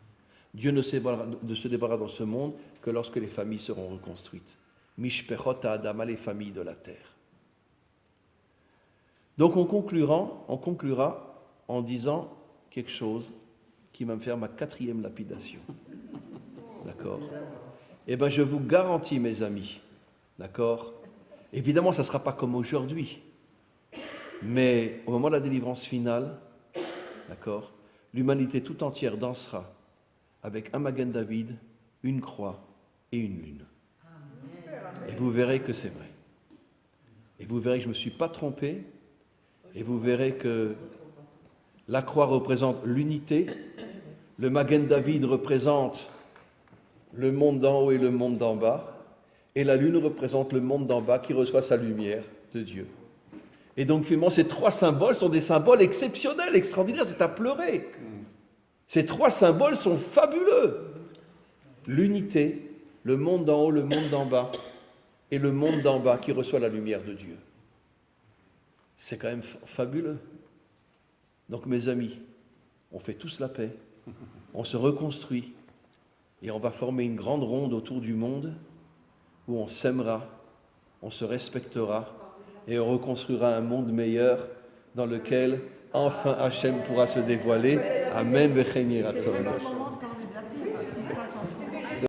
Dieu ne se dévoilera dans ce monde que lorsque les familles seront reconstruites. Mishpechot Adama, les familles de la terre. Donc on conclura en disant quelque chose qui va me faire ma 4e lapidation. D'accord? Eh bien, je vous garantis, mes amis, d'accord? Évidemment, ça ne sera pas comme aujourd'hui. Mais au moment de la délivrance finale, d'accord, l'humanité tout entière dansera avec un Magen David, une croix et une lune. Et vous verrez que c'est vrai. Et vous verrez que je ne me suis pas trompé. Et vous verrez que la croix représente l'unité, le Magen David représente le monde d'en haut et le monde d'en bas, et la lune représente le monde d'en bas qui reçoit sa lumière de Dieu. Et donc finalement, ces 3 symboles sont des symboles exceptionnels, extraordinaires, c'est à pleurer. Ces 3 symboles sont fabuleux. L'unité, le monde d'en haut, le monde d'en bas, et le monde d'en bas qui reçoit la lumière de Dieu. C'est quand même fabuleux. Donc mes amis, on fait tous la paix, on se reconstruit, et on va former une grande ronde autour du monde où on s'aimera, on se respectera, et on reconstruira un monde meilleur dans lequel enfin Hachem pourra se dévoiler. Amen.